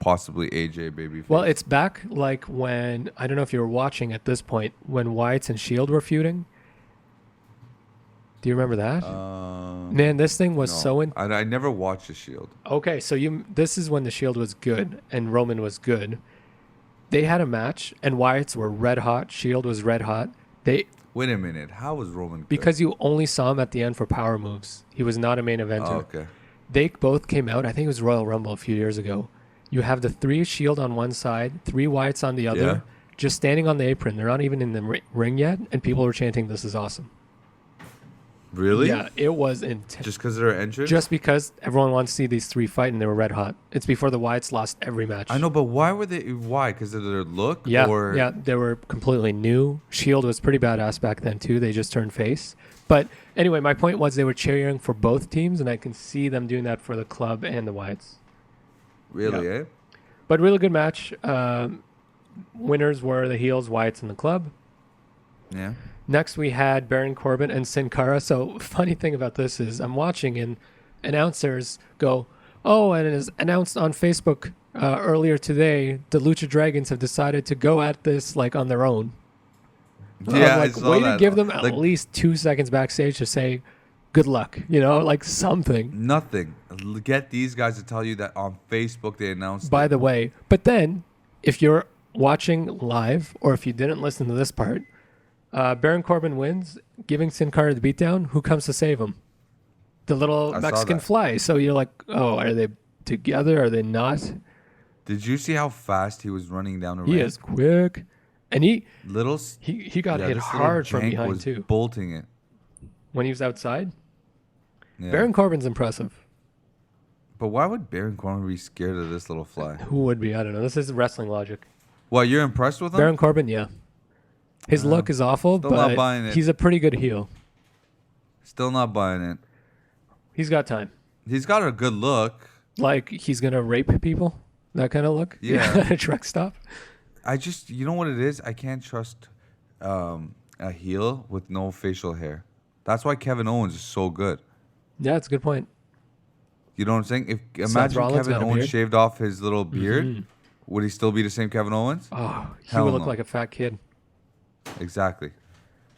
possibly AJ babyface. Well, it's back like when, I don't know if you were watching at this point, when Wyatt and Shield were feuding. Do you remember that? Man, this thing was so in. I never watched The Shield. Okay, so this is when the Shield was good and Roman was good. They had a match and Wyatt's were red hot. Shield was red hot. Wait a minute. How was Roman good? Because you only saw him at the end for power moves. He was not a main eventer. Oh, okay. They both came out. I think it was Royal Rumble a few years ago. You have the 3 Shield on one side, 3 Wyatts on the other, Yeah. just standing on the apron. They're not even in the ring yet, and people were chanting, "This is awesome." Really? Yeah, it was intense. Just because they're entered? Just because everyone wants to see these 3 fight, and they were red hot. It's before the Wyatts lost every match. I know, but why were they? Why? Because of their look? Yeah, Or yeah, they were completely new. Shield was pretty badass back then too. They just turned face. But anyway, my point was they were cheering for both teams, and I can see them doing that for the club and the Wyatts. Really? Yeah. Eh? But really good match. Winners were the heels, Wyatts, and the club. Yeah. Next, we had Baron Corbin and Sin Cara. So, funny thing about this is I'm watching and announcers go, "Oh, and it is announced on Facebook earlier today, the Lucha Dragons have decided to go at this like on their own." Yeah, I'm I like, saw way that. to give them at Like, least 2 seconds backstage to say, "Good luck," like something. nothing. Get these guys to tell you that on Facebook they announced. By it. the way, but then if you're watching live or if you didn't listen to this part, Baron Corbin wins, giving Sin Cara the beatdown. Who comes to save him? The little I saw Mexican that. fly. So you're like, oh, are they together? Are they not? Did you see how fast he was running down the He ramp? is quick, and he Little. got hit this little hard from jank behind was too bolting it. when he was outside. Yeah. Baron Corbin's impressive. But why would Baron Corbin be scared of this little fly? Who would be? I don't know. This is wrestling logic. Well, you're impressed with him? Baron Corbin, yeah. His look is awful, still not but buying it. he's a pretty good heel. Still not buying it. He's got time. He's got a good look. Like he's gonna rape people. That kind of look. Yeah. At a truck stop. I just, you know what it is? I can't trust a heel with no facial hair. That's why Kevin Owens is so good. Yeah, that's a good point. You know what I'm saying? If imagine Rollins Kevin got a Owens beard. shaved off his little beard, Would he still be the same Kevin Owens? Oh, he Hell would look no. like a fat kid. Exactly.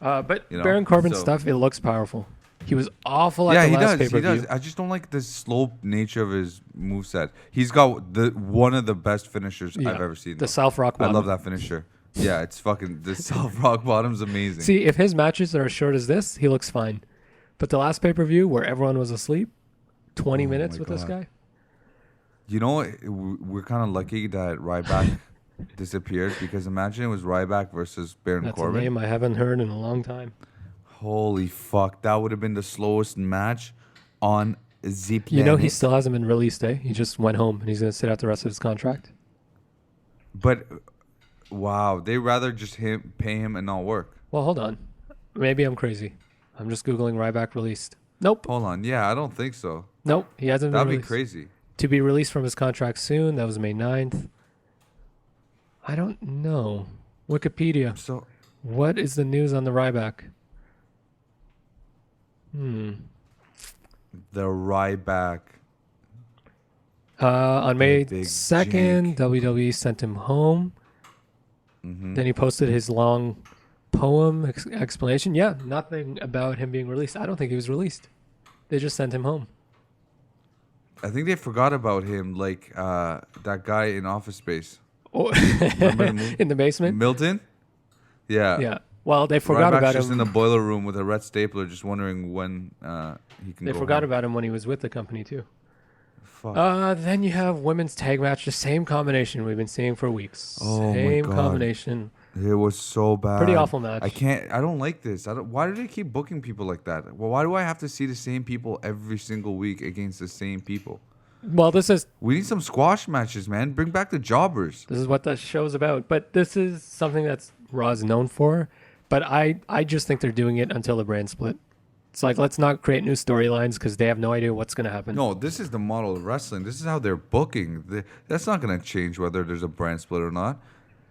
But You know, Baron Corbin's so- stuff, it looks powerful. He was awful at Yeah, the he last does. He pay-per-view. does. I just don't like the slow nature of his moveset. He's got one of the best finishers Yeah, I've ever seen. the though. South Rock I Bottom. love that finisher. Yeah, it's fucking the South Rock Bottom's amazing. See, if his matches are as short as this, he looks fine. But the last pay-per-view where everyone was asleep, 20 minutes my with this God. guy. You know, we're kind of lucky that Ryback disappeared because imagine it was Ryback versus Baron That's Corbin. a name I haven't heard in a long time. Holy fuck, that would have been the slowest match on the planet. You know he still hasn't been released, eh? He just went home and he's going to sit out the rest of his contract. But wow, they rather just pay him and not work. Well, hold on. Maybe I'm crazy. I'm just Googling Ryback released. Nope. Hold on, yeah, I don't think so. Nope. He hasn't been That'd be released. crazy. To be released from his contract soon. That was May 9th. I don't know. Wikipedia. So What is the news on the Ryback? the Ryback. On May big 2nd, jank. WWE sent him home. Mm-hmm. Then he posted his long poem explanation. Yeah, nothing about him being released. I don't think he was released. They just sent him home. I think they forgot about him, like that guy in Office Space, Oh, the movie? in the basement? Milton. Yeah. Yeah. Well, they forgot Ryback's about just in him. the boiler room with a red stapler, just wondering when he can. They go forgot home. about him when he was with the company, too. Fuck. Then you have women's tag match, the same combination we've been seeing for weeks. Oh my Same God. combination. It was so bad. Pretty awful match. I don't like this. Why do they keep booking people like that? Well, why do I have to see the same people every single week against the same people? Well, this is We need some squash matches, man. Bring back the jobbers. what the show's about. But this is something that's Raw's known for. But I just think they're doing it until the brand split. It's like, let's not create new storylines because they have no idea what's going to happen. No, this is the model of wrestling. This is how they're booking. That's not going to change whether there's a brand split or not.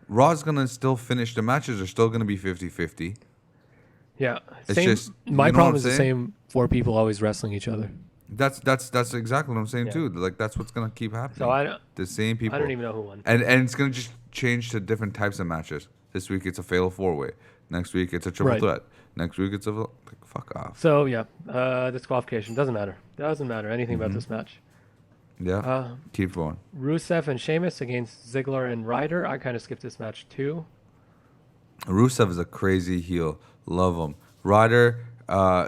Raw's going to still finish. The matches are still going to be 50-50. Yeah. It's Same, just- my you know what problem I'm is the saying? same four people always wrestling each other. That's exactly what I'm saying Yeah. too. Like that's what's going to keep happening. So I don't, the same people. I don't even know who won. And it's going to just change to different types of matches. This week it's a fatal 4-way. Next week it's a triple Right. threat. Next week it's a fuck off. So, yeah. Disqualification. Doesn't matter. Doesn't matter anything Mm-hmm. about this match. Yeah. Keep going. Rusev and Sheamus against Ziggler and Ryder. I kind of skipped this match too. Rusev is a crazy heel. Love him. Ryder,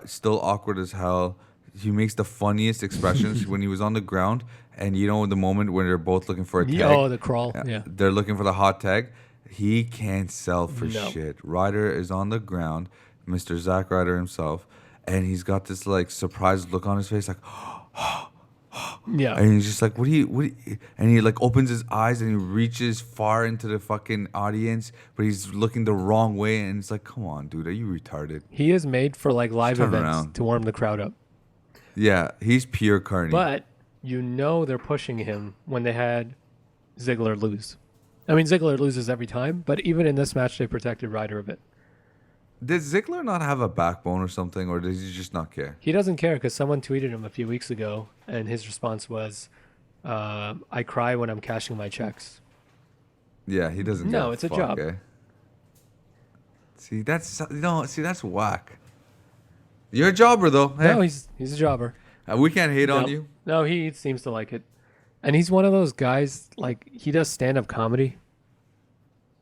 still awkward as hell. He makes the funniest expressions when he was on the ground. And you know the moment when they're both looking for a tag. Oh, the crawl. Yeah. They're looking for the hot tag. He can't sell for No. shit. Ryder is on the ground, Mr. Zack Ryder himself, and he's got this like surprised look on his face, like, Yeah. and he's just like, what do you, and he like opens his eyes and he reaches far into the fucking audience, but he's looking the wrong way, and it's like, come on, dude, are you retarded? He is made for like live turn events around. to warm the crowd up. Yeah, he's pure carny. But you know they're pushing him when they had Ziggler lose. I mean, Ziggler loses every time, but even in this match, they protected Ryder a bit. Does Ziggler not have a backbone or something, or does he just not care? He doesn't care because someone tweeted him a few weeks ago, and his response was, I cry when I'm cashing my checks. Yeah, he doesn't. No, give it's a fuck, job. Eh? See, that's whack. You're a jobber though. Hey, No, he's a jobber. we can't hate on Nope. you. No, he seems to like it. And he's one of those guys, like, he does stand-up comedy.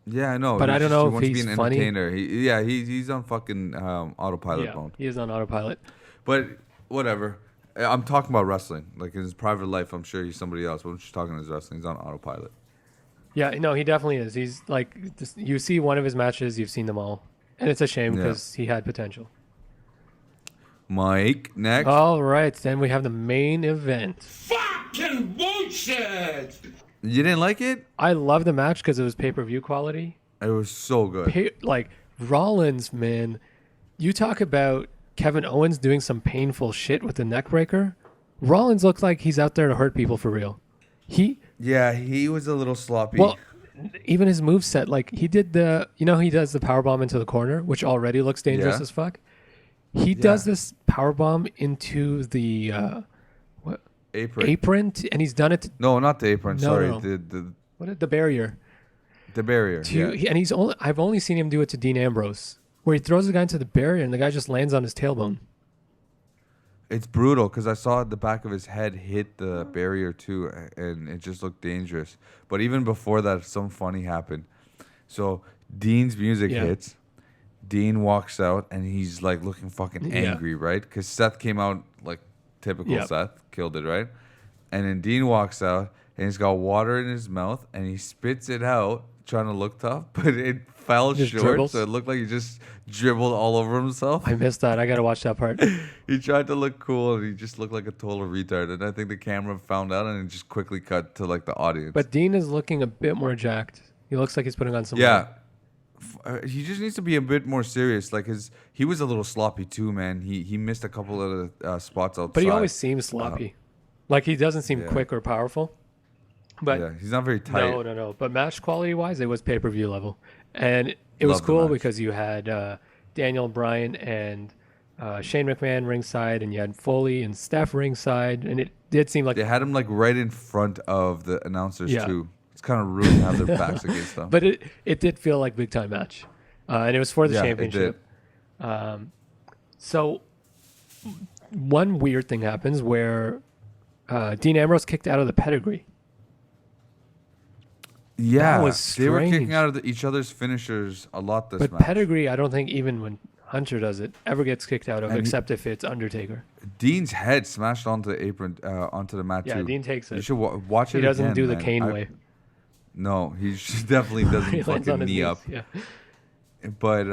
Yeah, I know. But I don't know he if wants to he's be an funny. entertainer. He's on fucking autopilot Yeah, mode. he is on autopilot. But whatever. I'm talking about wrestling. Like in his private life, I'm sure he's somebody else. But I'm just talking his wrestling. He's on autopilot. Yeah, no, he definitely is. He's like, you see one of his matches, you've seen them all. And it's a shame Yeah. because he had potential. Mike, next. All right, then we have the main event. Fucking bullshit! You didn't like it? I love the match because it was pay-per-view quality. It was so good. Like, Rollins, man, you talk about Kevin Owens doing some painful shit with the neck breaker. Rollins looks like he's out there to hurt people for real. Yeah, he was a little sloppy. Well, even his moveset, like he did he does the powerbomb into the corner, which already looks dangerous Yeah. as fuck. He does this powerbomb into the apron. apron, and he's done it. No, not the apron. No, Sorry, no. the the barrier. The barrier. Yeah. And I've only seen him do it to Dean Ambrose, where he throws the guy into the barrier and the guy just lands on his tailbone. It's brutal because I saw the back of his head hit the barrier too, and it just looked dangerous. But even before that, something funny happened. So Dean's music hits. Dean walks out and he's like looking fucking angry, right? Because Seth came out like typical Seth, killed it, right? And then Dean walks out and he's got water in his mouth and he spits it out, trying to look tough, but it fell short, dribbles. so it looked like he just dribbled all over himself. I missed that. I got to watch that part. He tried to look cool and he just looked like a total retard. And I think the camera found out and it just quickly cut to like the audience. But Dean is looking a bit more jacked. He looks like he's putting on some weight. Yeah. He just needs to be a bit more serious. Like he was a little sloppy too, man. He missed a couple of spots outside. But he always seems sloppy. Like he doesn't seem Yeah. quick or powerful. But yeah, he's not very tight. No. But match quality wise, it was pay-per-view level. And it was Love the cool match. because you had Daniel Bryan and Shane McMahon ringside, and you had Foley and Steph ringside, and it did seem like They had him like right in front of the announcers Yeah. too. It's kind of rude to have their backs against them. But it did feel like big time match, and it was for the Yeah, it championship. So one weird thing happens where Dean Ambrose kicked out of the pedigree. Yeah, That was they were kicking strange. out of each other's finishers a lot this But match. pedigree, I don't think even when Hunter does it ever gets kicked out of, And he- except if it's Undertaker. Dean's head smashed onto the apron, onto the mat Yeah, too. Dean takes You it. should watch it. He doesn't again, do the man. Kane way. No, he definitely He doesn't lands on fucking his knee knees. up. Yeah. But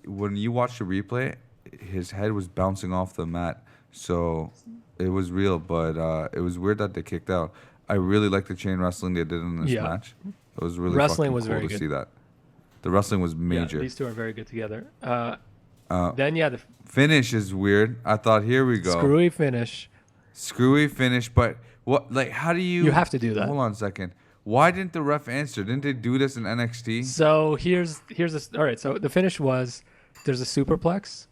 when you watch the replay, his head was bouncing off the mat, so it was real. But it was weird that they kicked out. I really like the chain wrestling they did in this Yeah. match. It was really Wrestling fucking was cool very to good. see that. The wrestling was Yeah, major. these two are very good together. Then the Finish is weird. I thought, here we go. screwy finish. Screwy finish, but what? Like, how do you? You have to do that. Hold on a second. Why didn't the ref answer? Didn't they do this in NXT? So here's all right. So the finish was there's a superplex.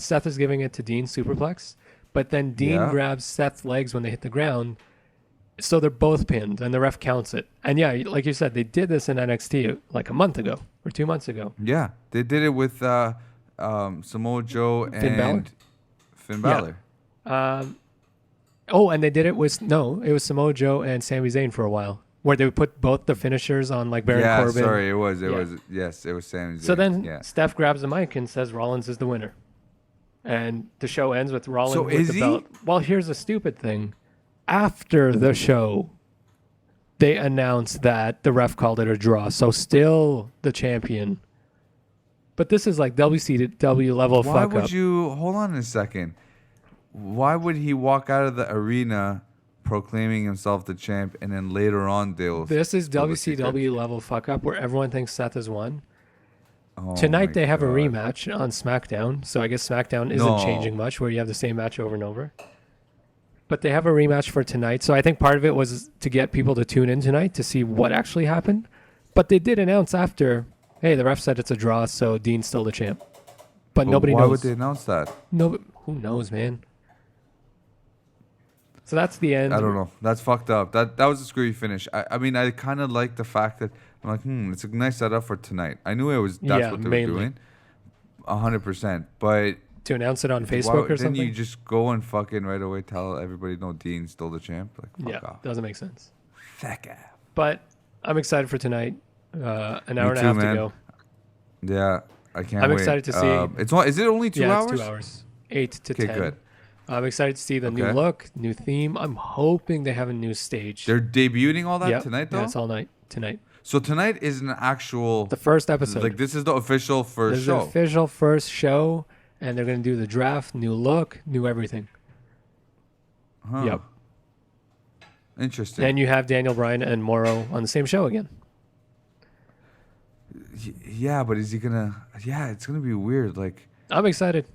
Seth is giving it to Dean superplex, but then Dean Yeah. grabs Seth's legs when they hit the ground. So they're both pinned, and the ref counts it. And yeah, like you said, they did this in NXT like a month ago or 2 months ago. Yeah, they did it with Samoa Joe and Balor? Finn Balor. Oh, and they did it with it was Samoa Joe and Sami Zayn for a while, where they would put both the finishers on like Baron Yeah, Corbin. sorry, it was Yeah. it was Sami Zayn. So then yeah. Steph grabs the mic and says Rollins is the winner. And the show ends with Rollins So with is the he? belt. Well, here's the stupid thing. After the show, they announced that the ref called it a draw. So still the champion. But this is like WCW level Why fuck would up. you hold on a second? Why would he walk out of the arena proclaiming himself the champ and then later on they'll This is spill the secret? WCW level fuck up where everyone thinks Seth has won. Oh Tonight my they have a God. rematch on SmackDown, so I guess SmackDown isn't No. changing much, where you have the same match over and over. But they have a rematch for tonight, so I think part of it was to get people to tune in tonight to see what actually happened. But they did announce after, hey, the ref said it's a draw, so Dean's still the champ. But nobody why knows. would they announce that? No, who knows, man? So that's the end. I don't know. That's fucked up. That was a screwy finish. I mean, I kind of like the fact that I'm like, it's a nice setup for tonight. I knew that's Yeah, what they mainly. were doing, 100%. But To announce it on why, Facebook or then something. you just go and fucking right away tell everybody, no, Dean's still the champ. Like, fuck Yeah, off. doesn't make sense. Fuck off. But I'm excited for tonight. An hour and a too, half man. to go. Yeah, I can't. I'm wait. excited to see- Is it only 2 Yeah, hours? it's 2 hours. 8 to Okay, 10. good. I'm excited to see the new Okay. look, new theme. I'm hoping they have a new stage. They're debuting all that Yep. tonight, though. Yeah, it's all night tonight. So tonight is an actual. The first episode. Like this is the official first This is show. the official first show, and they're going to do the draft, new look, new everything. Huh. Yep. Interesting. And you have Daniel Bryan and Morrow on the same show again. Yeah, but is he gonna? Yeah, it's gonna be weird. Like, I'm excited.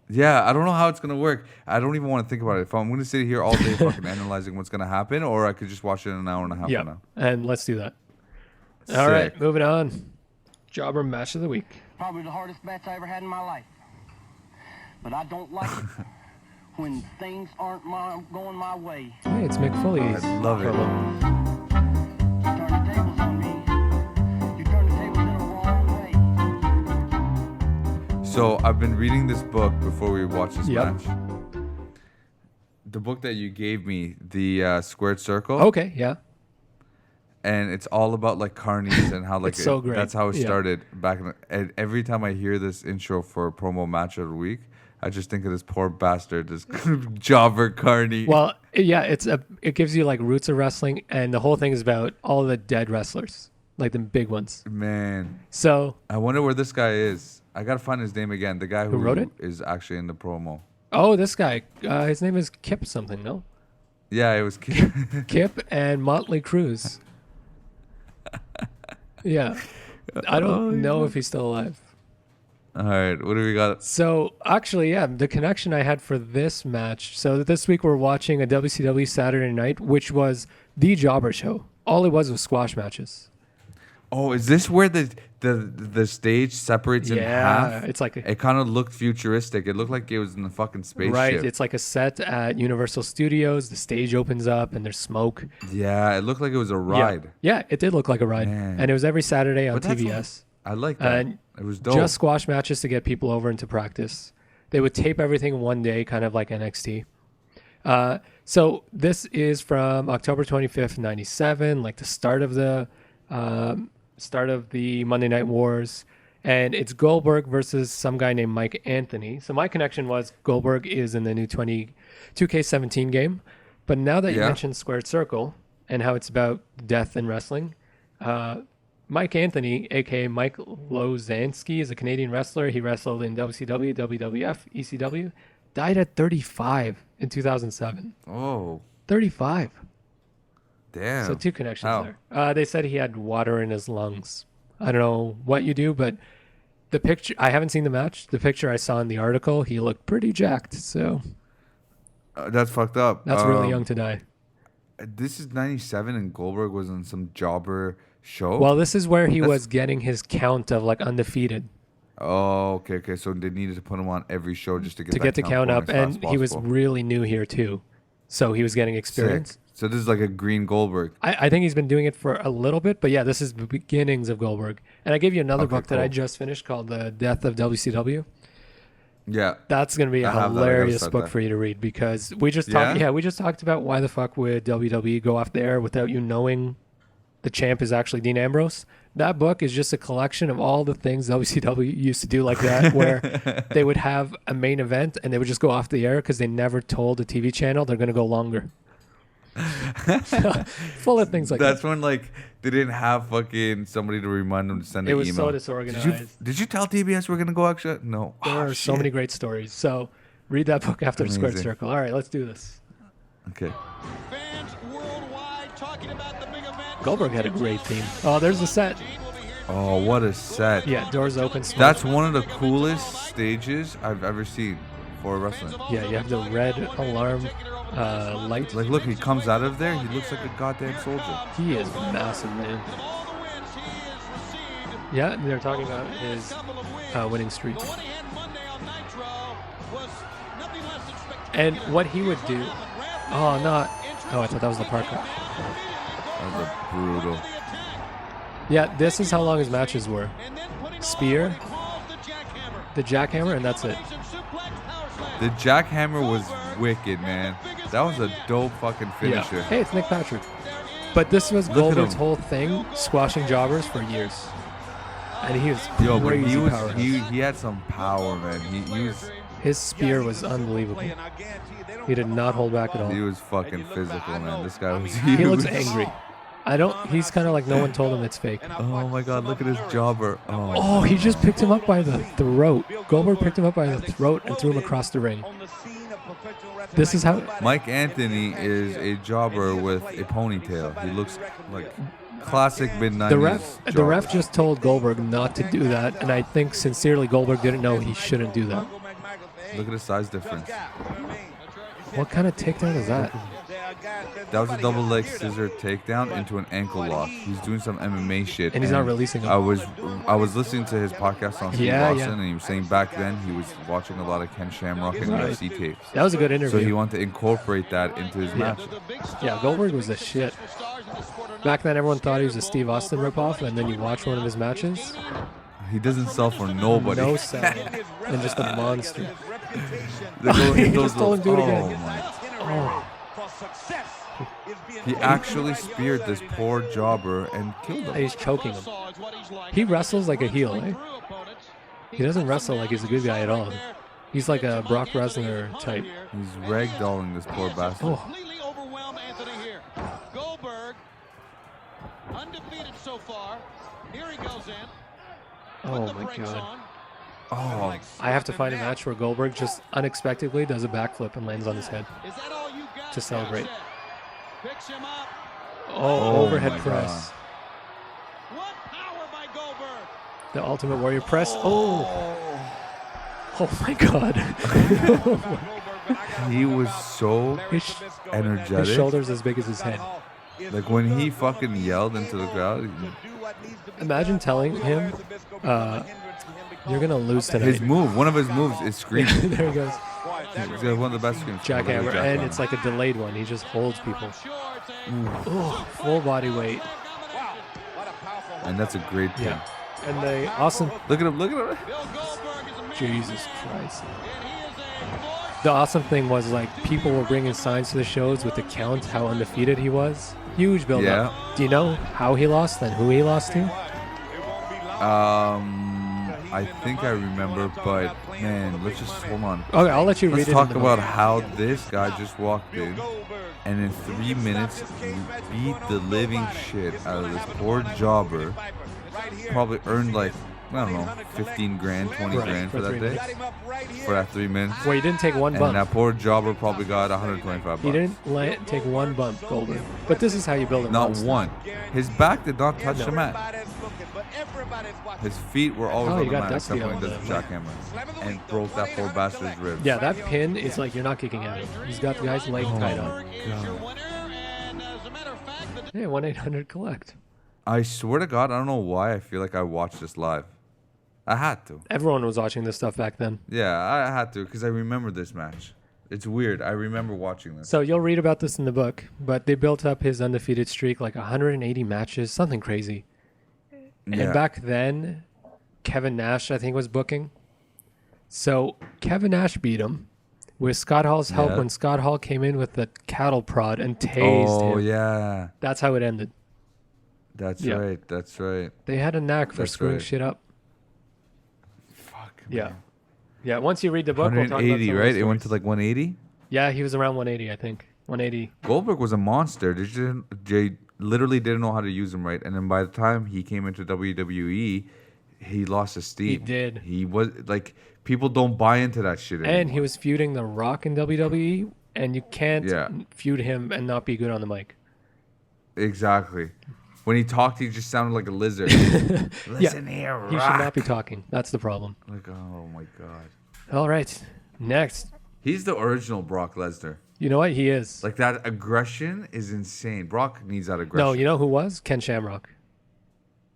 yeah, I don't know how it's gonna work. I don't even want to think about it. If I'm gonna sit here all day fucking analyzing what's gonna happen, or I could just watch it in an hour and a half Yeah, from now. and let's do that. All right, Sick. moving on. Jobber match of the week. Probably the hardest match I ever had in my life. But I don't like it when things aren't going my way. Hey, it's Mick Foley's I love it. promo. Turn So I've been reading this book before we watch this Yep. match. The book that you gave me, the Squared Circle. Okay, yeah. And it's all about like carnies and how like It's so great. that's how it Yeah. started back in and every time I hear this intro for a promo match of the week, I just think of this poor bastard, this jobber carny. Well, yeah, it gives you like roots of wrestling, and the whole thing is about all the dead wrestlers, like the big ones. Man, So, I wonder where this guy is. I gotta find his name again. The guy who wrote it? is actually in the promo. oh, this guy, his name is Kip something, no? Yeah, it was. Kip and Motley Cruz. Yeah. I don't know if he's still alive. All right, what do we got? So, actually, yeah, the connection I had for this match. So, this week we're watching a WCW Saturday Night, which was the Jobber Show. All it was squash matches. Oh, is this where the stage separates in half? It's like It kind of looked futuristic. It looked like it was in the fucking spaceship. right. It's like a set at Universal Studios. The stage opens up and there's smoke. Yeah, it looked like it was a ride. Yeah, it did look like a ride, Man. and it was every Saturday on But that's TBS. I like that. And It was dope. just squash matches to get people over into practice. They would tape everything in one day, kind of like NXT. So this is from October 25th, 97, like the start of the Monday Night Wars. And it's Goldberg versus some guy named Mike Anthony. So my connection was Goldberg is in the new 2K17 game. But now that you Yeah. mentioned Squared Circle and how it's about death in wrestling, Mike Anthony, a.k.a. Mike Lozansky, is a Canadian wrestler. He wrestled in WCW, WWF, ECW. Died at 35 in 2007. Oh, 35. damn. So two connections How? there. They said he had water in his lungs. I don't know what you do, but the picture, I haven't seen the match. The picture I saw in the article, he looked pretty jacked. So That's fucked up. that's really young to die. This is 97 and Goldberg was on some jobber show? Well, this is where he That's- was getting his count of like undefeated Oh, okay. So they needed to put him on every show just to get to that get the count going up. as fast And as he was possible. really new here too. So he was getting experience. Sick. So this is like a green Goldberg. I think he's been doing it for a little bit, but yeah, this is the beginnings of Goldberg. And I gave you another Okay, book that I cool. just finished called The Death of WCW. Yeah. That's going to be a I have that. I gotta hilarious start book that. for you to read because we just talked. Yeah? Yeah, we just talked about why the fuck would WWE go off the air without you knowing the champ is actually Dean Ambrose. That book is just a collection of all the things WCW used to do like that, where they would have a main event and they would just go off the air because they never told the TV channel they're going to go longer. Full of things like that. That's when like they didn't have fucking somebody to remind them to send It an was email. so disorganized. Did you tell TBS we're gonna go actually? No. There are so many great stories. So read that book after Squared Amazing. Circle. All right, let's do this. Okay. Fans worldwide talking about the big event. Goldberg had a great theme. Oh, there's the set. Oh, what a set. Yeah, doors open. Smoke. That's one of the coolest stages I've ever seen for wrestling. Yeah, you have the red alarm light. Like, look, he comes out of there. He looks like a goddamn soldier. He is massive, man. Yeah, they're talking about his winning streak. And what he would do. Oh, not. Oh, I thought that was the park. That was a brutal. Yeah, this is how long his matches were. Spear, the jackhammer, and that's it. The jackhammer was wicked, man. That was a dope fucking finisher. Yeah. Hey, it's Nick Patrick. But this was Look at Goldberg's him. whole thing, squashing jobbers for years. And he was Yo, but crazy powerhouse. he had some power, man. He was His spear was unbelievable. He did not hold back at all. he was fucking physical, man. This guy was He looks huge. angry. He's kind of like no one told him it's fake. Oh my god, look at his jobber. Oh, Oh, he just picked him up by the throat. Goldberg picked him up by the throat and threw him across the ring. This is how. Mike Anthony is a jobber with a ponytail. He looks like classic mid-90s The jobber. ref just told Goldberg not to do that, and I think sincerely Goldberg didn't know he shouldn't do that. Look at the size difference. What kind of takedown is that? That was a double leg scissor takedown into an ankle lock. He's doing some MMA shit. And he's not releasing him. I was listening to his podcast on Steve Yeah, Austin, yeah. and he was saying back then he was watching a lot of Ken Shamrock and Right. UFC tapes. That was a good So interview. he wanted to incorporate that into his Yeah. match. Yeah, Goldberg was the shit. Back then, everyone thought he was a Steve Austin ripoff, and then you watch one of his matches. He doesn't sell for nobody. No sell. And just a monster. They go hit He those just told him to do it little- again. Oh my. He actually speared this poor jobber and killed him. He's choking him. He wrestles like a heel, eh? He doesn't wrestle like he's a good guy at all. He's like a Brock Lesnar type. He's ragdolling this poor bastard. Oh, Completely overwhelmed Anthony here. Goldberg, undefeated so far. Here he goes in. oh The my brakes god. on. Oh, I have to find a match where Goldberg just unexpectedly does a backflip and lands on his head Is that all you got? to celebrate. Picks him up. Oh, overhead my press. What power by Goldberg. The Ultimate Warrior press. Oh. Oh my god. he was so His energetic. shoulder's as big as his head. Like when he fucking yelled into the crowd, Imagine telling him, you're going to lose tonight. his move, one of his moves is screaming. There he goes. He's got one of the best screams. Jackhammer. And it's like a delayed one. He just holds people. Oh, full body weight. And that's a great pin. Yeah. And the awesome. Look at him, look at him. Jesus Christ. The awesome thing was like people were bringing signs to the shows with the count, how undefeated he was. Huge build up. Yeah. Do you know how he lost and who he lost to? I think I remember, but man, let's just hold on. Okay, I'll let you read Let's it. in talk the about book. how this guy just walked in, and in 3 minutes he beat the living shit out of this poor jobber. Probably earned like, I don't know, 15 grand, 20 Right, grand for for that 3 day. For that 3 minutes. Well, he didn't take one And bump. that poor jobber probably got 125 bucks. He didn't take one bump, Goldberg. But this is how you build a Not monster. one. His back did not touch No. the mat. His feet were always Oh, on you the got mat except Dusty when he on does the the jackhammer. And broke that poor bastard's ribs. Yeah, that pin is like you're not kicking out. He's got the guy's leg tied up. Yeah, 1-800-COLLECT. I swear to God, I don't know why I feel like I watched this live. I had to. Everyone was watching this stuff back then. Yeah, I had to because I remember this match. It's weird. I remember watching this. So you'll read about this in the book, but they built up his undefeated streak like 180 matches, something crazy. Yeah. And back then, Kevin Nash, I think, was booking. So Kevin Nash beat him with Scott Hall's help Yeah. when Scott Hall came in with the cattle prod and tased Oh, him. yeah. That's how it ended. That's Yeah. right. That's right. They had a knack for That's screwing right. shit up. Fuck. Yeah. Yeah, once you read the book, we'll talk about 180, some of right? the It went to stories. like 180? Yeah, he was around 180, I think. 180. Goldberg was a monster. Jay literally didn't know how to use him right. And then by the time he came into WWE, he lost his steam. He did. He was like, people don't buy into that shit anymore. And he was feuding The Rock in WWE, and you can't Yeah. feud him and not be good on the mic. Exactly. When he talked, he just sounded like a lizard. Listen here, He Rock. should not be talking. That's the problem. Like, oh my God. All right. Next. He's the original Brock Lesnar. You know what? He is. Like, that aggression is insane. Brock needs that aggression. No, you know who was? Ken Shamrock.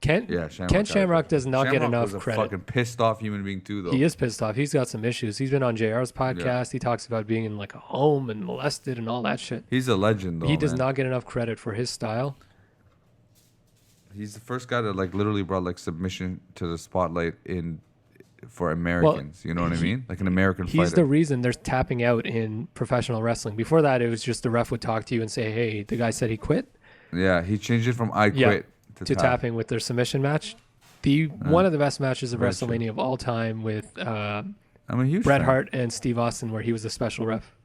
Ken Shamrock does not get Shamrock enough was a credit. fucking pissed off human being too, though. He is pissed off. He's got some issues. He's been on JR's podcast. Yeah. He talks about being in like a home and molested and all that shit. He's a legend, though. He does man. not get enough credit for his style. He's the first guy that like literally brought like submission to the spotlight for Americans. You know what I mean? Like an American He's fighter. the reason there's tapping out in professional wrestling. Before that, it was just the ref would talk to you and say, "Hey, the guy said he quit." Yeah, he changed it from "I quit" to tapping with their submission match. One of the best matches of very true. WrestleMania of all time with I'm a huge Bret fan. Hart and Steve Austin, where he was a special ref.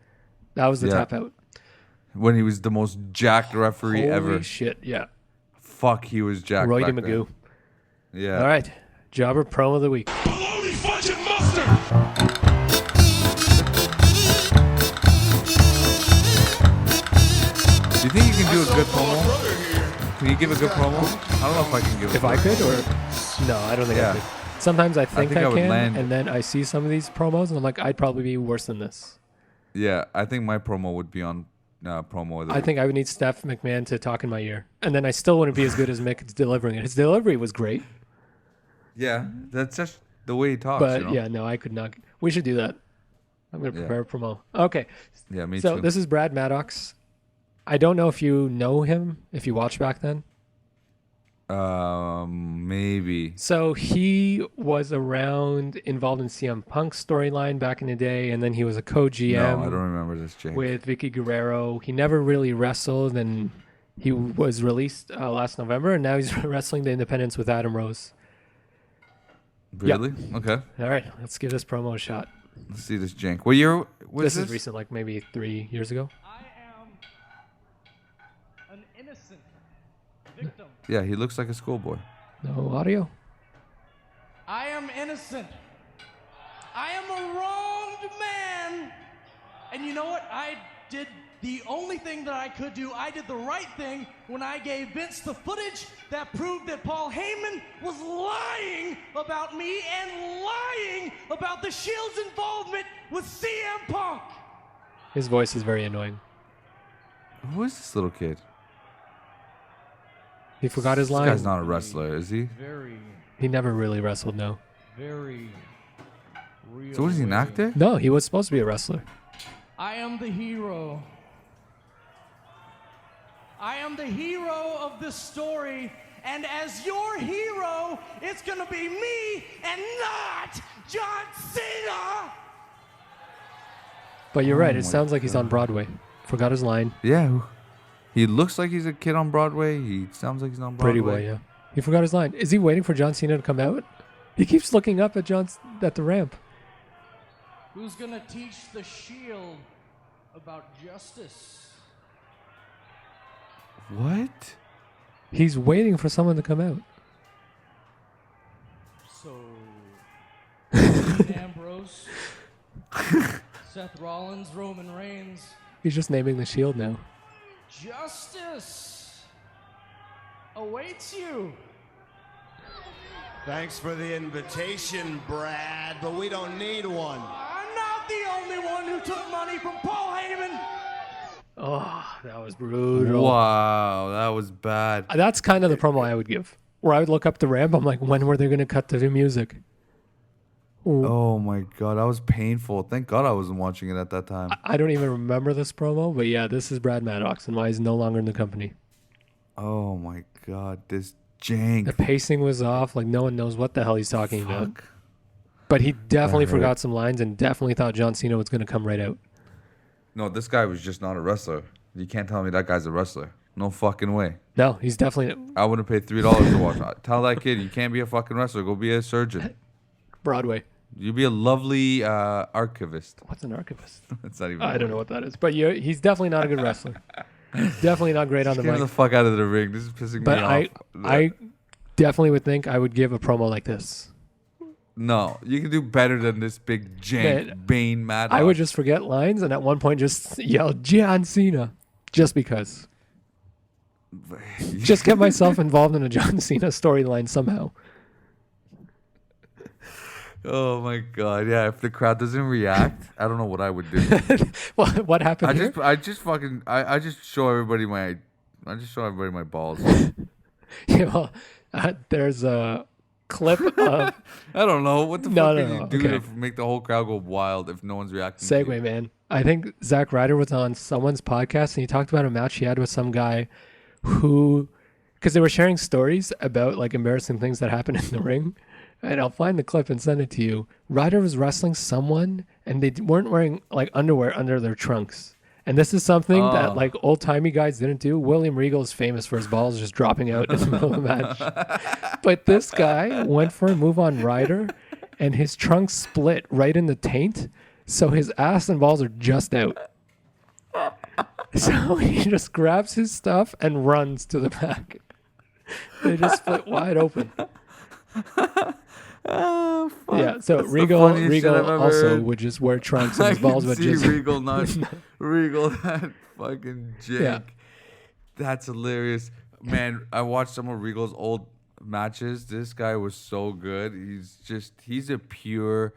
That was the Yeah. tap out. When he was the most jacked referee Holy ever. shit! Yeah, Fuck, he was jacked. Roy back Magoo. then. Yeah. All right, Jobber promo of the week. Bologna fudge and mustard! Do you think you can do a good promo? Can you give a good promo? I don't know if I can give. If I could, or no, I don't think I Yeah. could. Sometimes I think I I would can, land- and then I see some of these promos, and I'm like, I'd probably be worse than this. Yeah, I think my promo would be on promo of the I think I would need Steph McMahon to talk in my ear, and then I still wouldn't be as good as Mick delivering it. His delivery was great, Yeah, that's just the way he talks. but you know? yeah, no, I could not. We should do that. I'm gonna Yeah. prepare a promo. Okay, Yeah, me so too. this is Brad Maddox. I don't know if you know him, if you watched back then. Maybe. So he was involved in CM Punk's storyline back in the day, and then he was a co-GM No, I don't remember this, Jake. with Vicky Guerrero. He never really wrestled, and he was released last November, and now he's wrestling the independents with Adam Rose. Really? Okay. All right, let's give this promo a shot. Let's see this jank. What year was This this? is recent, like maybe 3 years ago. I am an innocent victim. Yeah, he looks like a schoolboy. No audio. I am innocent. I am a wronged man. And you know what? I did the only thing that I could do. I did the right thing when I gave Vince the footage that proved that Paul Heyman was lying about me and lying about the Shield's involvement with CM Punk. His voice is very annoying. Who is this little kid? He forgot his This line. guy's not a wrestler, is he? Very, He never really wrestled, no. very real. So what is he, an actor? No, he was supposed to be a wrestler. I am the hero. I am the hero of this story, and as your hero, it's gonna be me and not John Cena! But you're right, Oh it my sounds like he's on Broadway. Forgot his line. Yeah. He looks like he's a kid on Broadway. He sounds like he's on Broadway. Pretty boy, yeah. He forgot his line. Is he waiting for John Cena to come out? He keeps looking up at at the ramp. Who's gonna teach the Shield about justice? What? He's waiting for someone to come out. So, Dean Ambrose, Seth Rollins, Roman Reigns, He's just naming the Shield now. justice awaits you. Thanks for the invitation, Brad, but we don't need one. I'm not the only one who took money from Paul Heyman. Oh, that was brutal. Wow, that was bad. That's kind of the promo I would give. Where I would look up the ramp, I'm like, when were they going to cut to the music? Ooh. Oh my god, that was painful. Thank God I wasn't watching it at that time. I don't even remember this promo, but yeah, this is Brad Maddox and why he's no longer in the company. Oh my god, this jank. The pacing was off, like no one knows what the hell he's talking about. But he definitely That hurt. forgot some lines and definitely thought John Cena was going to come right out. No, this guy was just not a wrestler. You can't tell me that guy's a wrestler. No fucking way. No, he's definitely I wouldn't pay $3 to watch. Tell that kid you can't be a fucking wrestler. Go be a surgeon. Broadway. You be a lovely archivist. What's an archivist? That's not even. I don't know what that is. But he's definitely not a good wrestler. Definitely not great on the Get him the mic. fuck out of the ring. This is pissing But me off. I definitely would think I would give a promo like this. No, you can do better than this big jank Man, Bane Maddox. I would just forget lines and at one point just yell John Cena just because. Just get myself involved in a John Cena storyline somehow. Oh my god, yeah. If the crowd doesn't react, I don't know what I would do. What happened here? I just show everybody my balls. Yeah, well, there's a clip of I don't know what the No, fuck no, can no, you do okay. to make the whole crowd go wild if no one's reacting. to you? segue, man. I think Zack Ryder was on someone's podcast and he talked about a match he had with some guy who, because they were sharing stories about like embarrassing things that happened in the ring. And I'll find the clip and send it to you. Ryder was wrestling someone and they weren't wearing like underwear under their trunks. And this is something that like old timey guys didn't do. William Regal is famous for his balls just dropping out in the middle of the match. But this guy went for a move on Ryder and his trunks split right in the taint. So his ass and balls are just out. So he just grabs his stuff and runs to the back. They just split wide open. Oh, fuck. Yeah, so That's the Regal funniest shit I've ever also heard. would just wear trunks and I his balls can would see just Regal not Regal that fucking jank. Yeah. That's hilarious, man. I watched some of Regal's old matches. This guy was so good. He's a pure,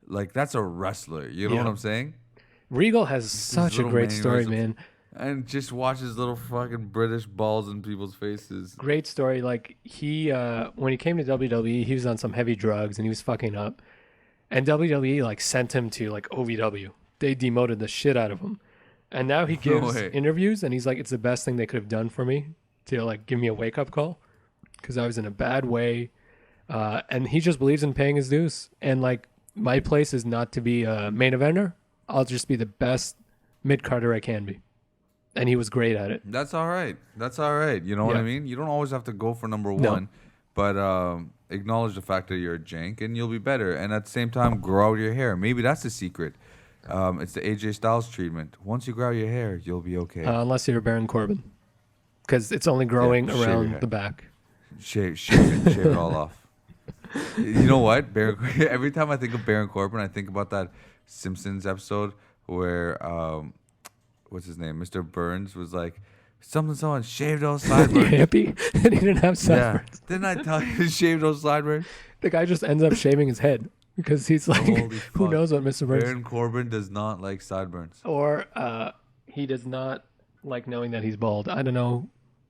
like that's a wrestler. You know Yeah. what I'm saying? Regal has such a little great man, he story, wrestles- man. And just watch his little fucking British balls in people's faces. Great story. Like he, when he came to WWE, he was on some heavy drugs and he was fucking up. And WWE like sent him to like OVW. They demoted the shit out of him. And now he gives way. interviews and he's like, it's the best thing they could have done for me to like give me a wake up call. because I was in a bad way. And he just believes in paying his dues. And like, my place is not to be a main eventer. I'll just be the best mid-carder I can be. And he was great at it. That's all right. That's all right. You know what I mean? You don't always have to go for number one, but acknowledge the fact that you're a jank and you'll be better. And at the same time, grow out your hair. Maybe that's the secret. It's the AJ Styles treatment. Once you grow out your hair, you'll be okay. Unless you're Baron Corbin. Because it's only growing shave your around hair. the back. Shave it all off. You know what? Every time I think of Baron Corbin, I think about that Simpsons episode where, what's his name? Mr. Burns was like, someone shaved those sideburns. Hippie? And he didn't have sideburns. Yeah. Didn't I tell you to shave those sideburns? The guy just ends up shaving his head because he's like, Holy who fuck. knows what Mr. Burns... Baron Corbin does not like sideburns. Or he does not like knowing that he's bald. I don't know.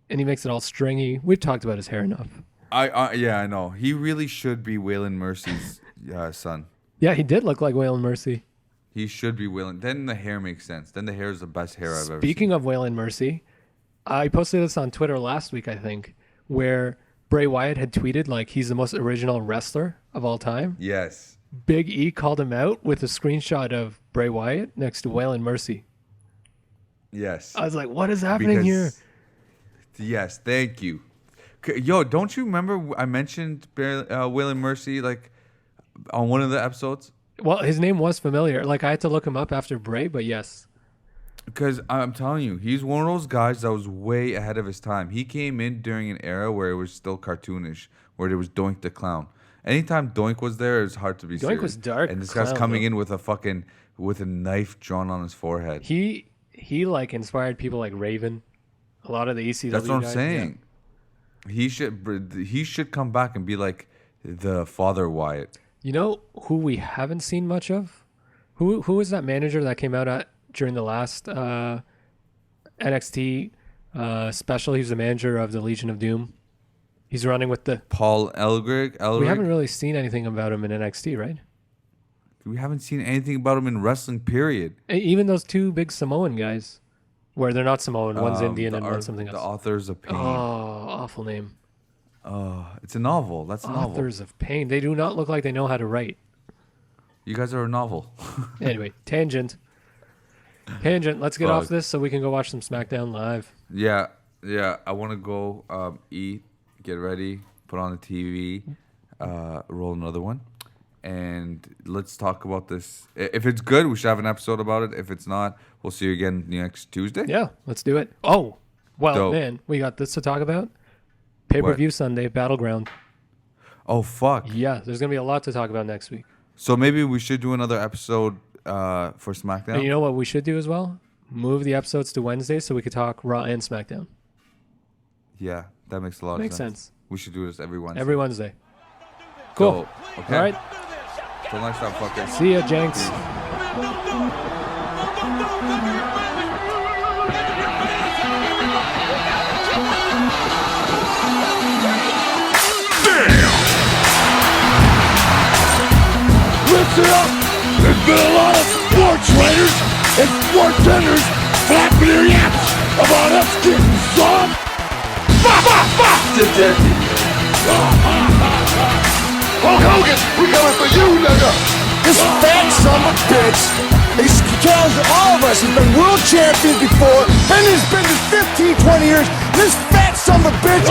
And he makes it all stringy. We've talked about his hair enough. Yeah, I know. He really should be Waylon Mercy's son. Yeah, he did look like Waylon Mercy. He should be Waylon. Then the hair makes sense. Then the hair is the best hair I've ever seen. Speaking of Waylon Mercy, I posted this on Twitter last week, I think, where Bray Wyatt had tweeted like he's the most original wrestler of all time. Yes. Big E called him out with a screenshot of Bray Wyatt next to Waylon Mercy. Yes. I was like, what is happening here? Yes, thank you. Yo, don't you remember I mentioned Waylon Mercy like on one of the episodes? Well, his name was familiar. Like, I had to look him up after Bray, but yes. Because I'm telling you, he's one of those guys that was way ahead of his time. He came in during an era where it was still cartoonish, where there was Doink the Clown. Anytime Doink was there, it was hard to be serious. Doink was dark. And this guy's coming in with a knife drawn on his forehead. He like inspired people like Raven, a lot of the ECW That's what I'm guys. saying. He should come back and be like the father Wyatt. You know who we haven't seen much of? Who was that manager that came out during the last NXT special? He was the manager of the Legion of Doom. He's running with the Paul Elric. We haven't really seen anything about him in NXT, right? We haven't seen anything about him in wrestling, period. Even those two big Samoan guys, where they're not Samoan, one's Indian and one's something else. The Authors of Pain. Oh, awful name. It's a novel. That's a novel. Authors of Pain. They do not look like they know how to write. You guys are a novel. Anyway, tangent. Let's get off this so we can go watch some SmackDown live. Yeah. I want to go eat, get ready, put on the TV, roll another one, and let's talk about this. If it's good, we should have an episode about it. If it's not, we'll see you again next Tuesday. Yeah, let's do it. Oh, well, Dope. man, we got this to talk about. Pay-per-view Sunday, Battleground. Oh, fuck. Yeah, there's going to be a lot to talk about next week. So maybe we should do another episode for SmackDown. And you know what we should do as well? Move the episodes to Wednesday so we could talk Raw and SmackDown. Yeah, that makes a lot Makes of sense. sense. We should do this every Wednesday. Every Wednesday. Cool. Okay. All right. Till next time, fuckers. See ya, Jenks. Listen up! There's been a lot of sports writers and sports tenders flapping their yaps about us getting soft. Hulk Hogan, we coming for you, nigga! This fat son of a bitch, he tells all of us he's been world champion before, and he's been this 15, 20 years. This fat son of a bitch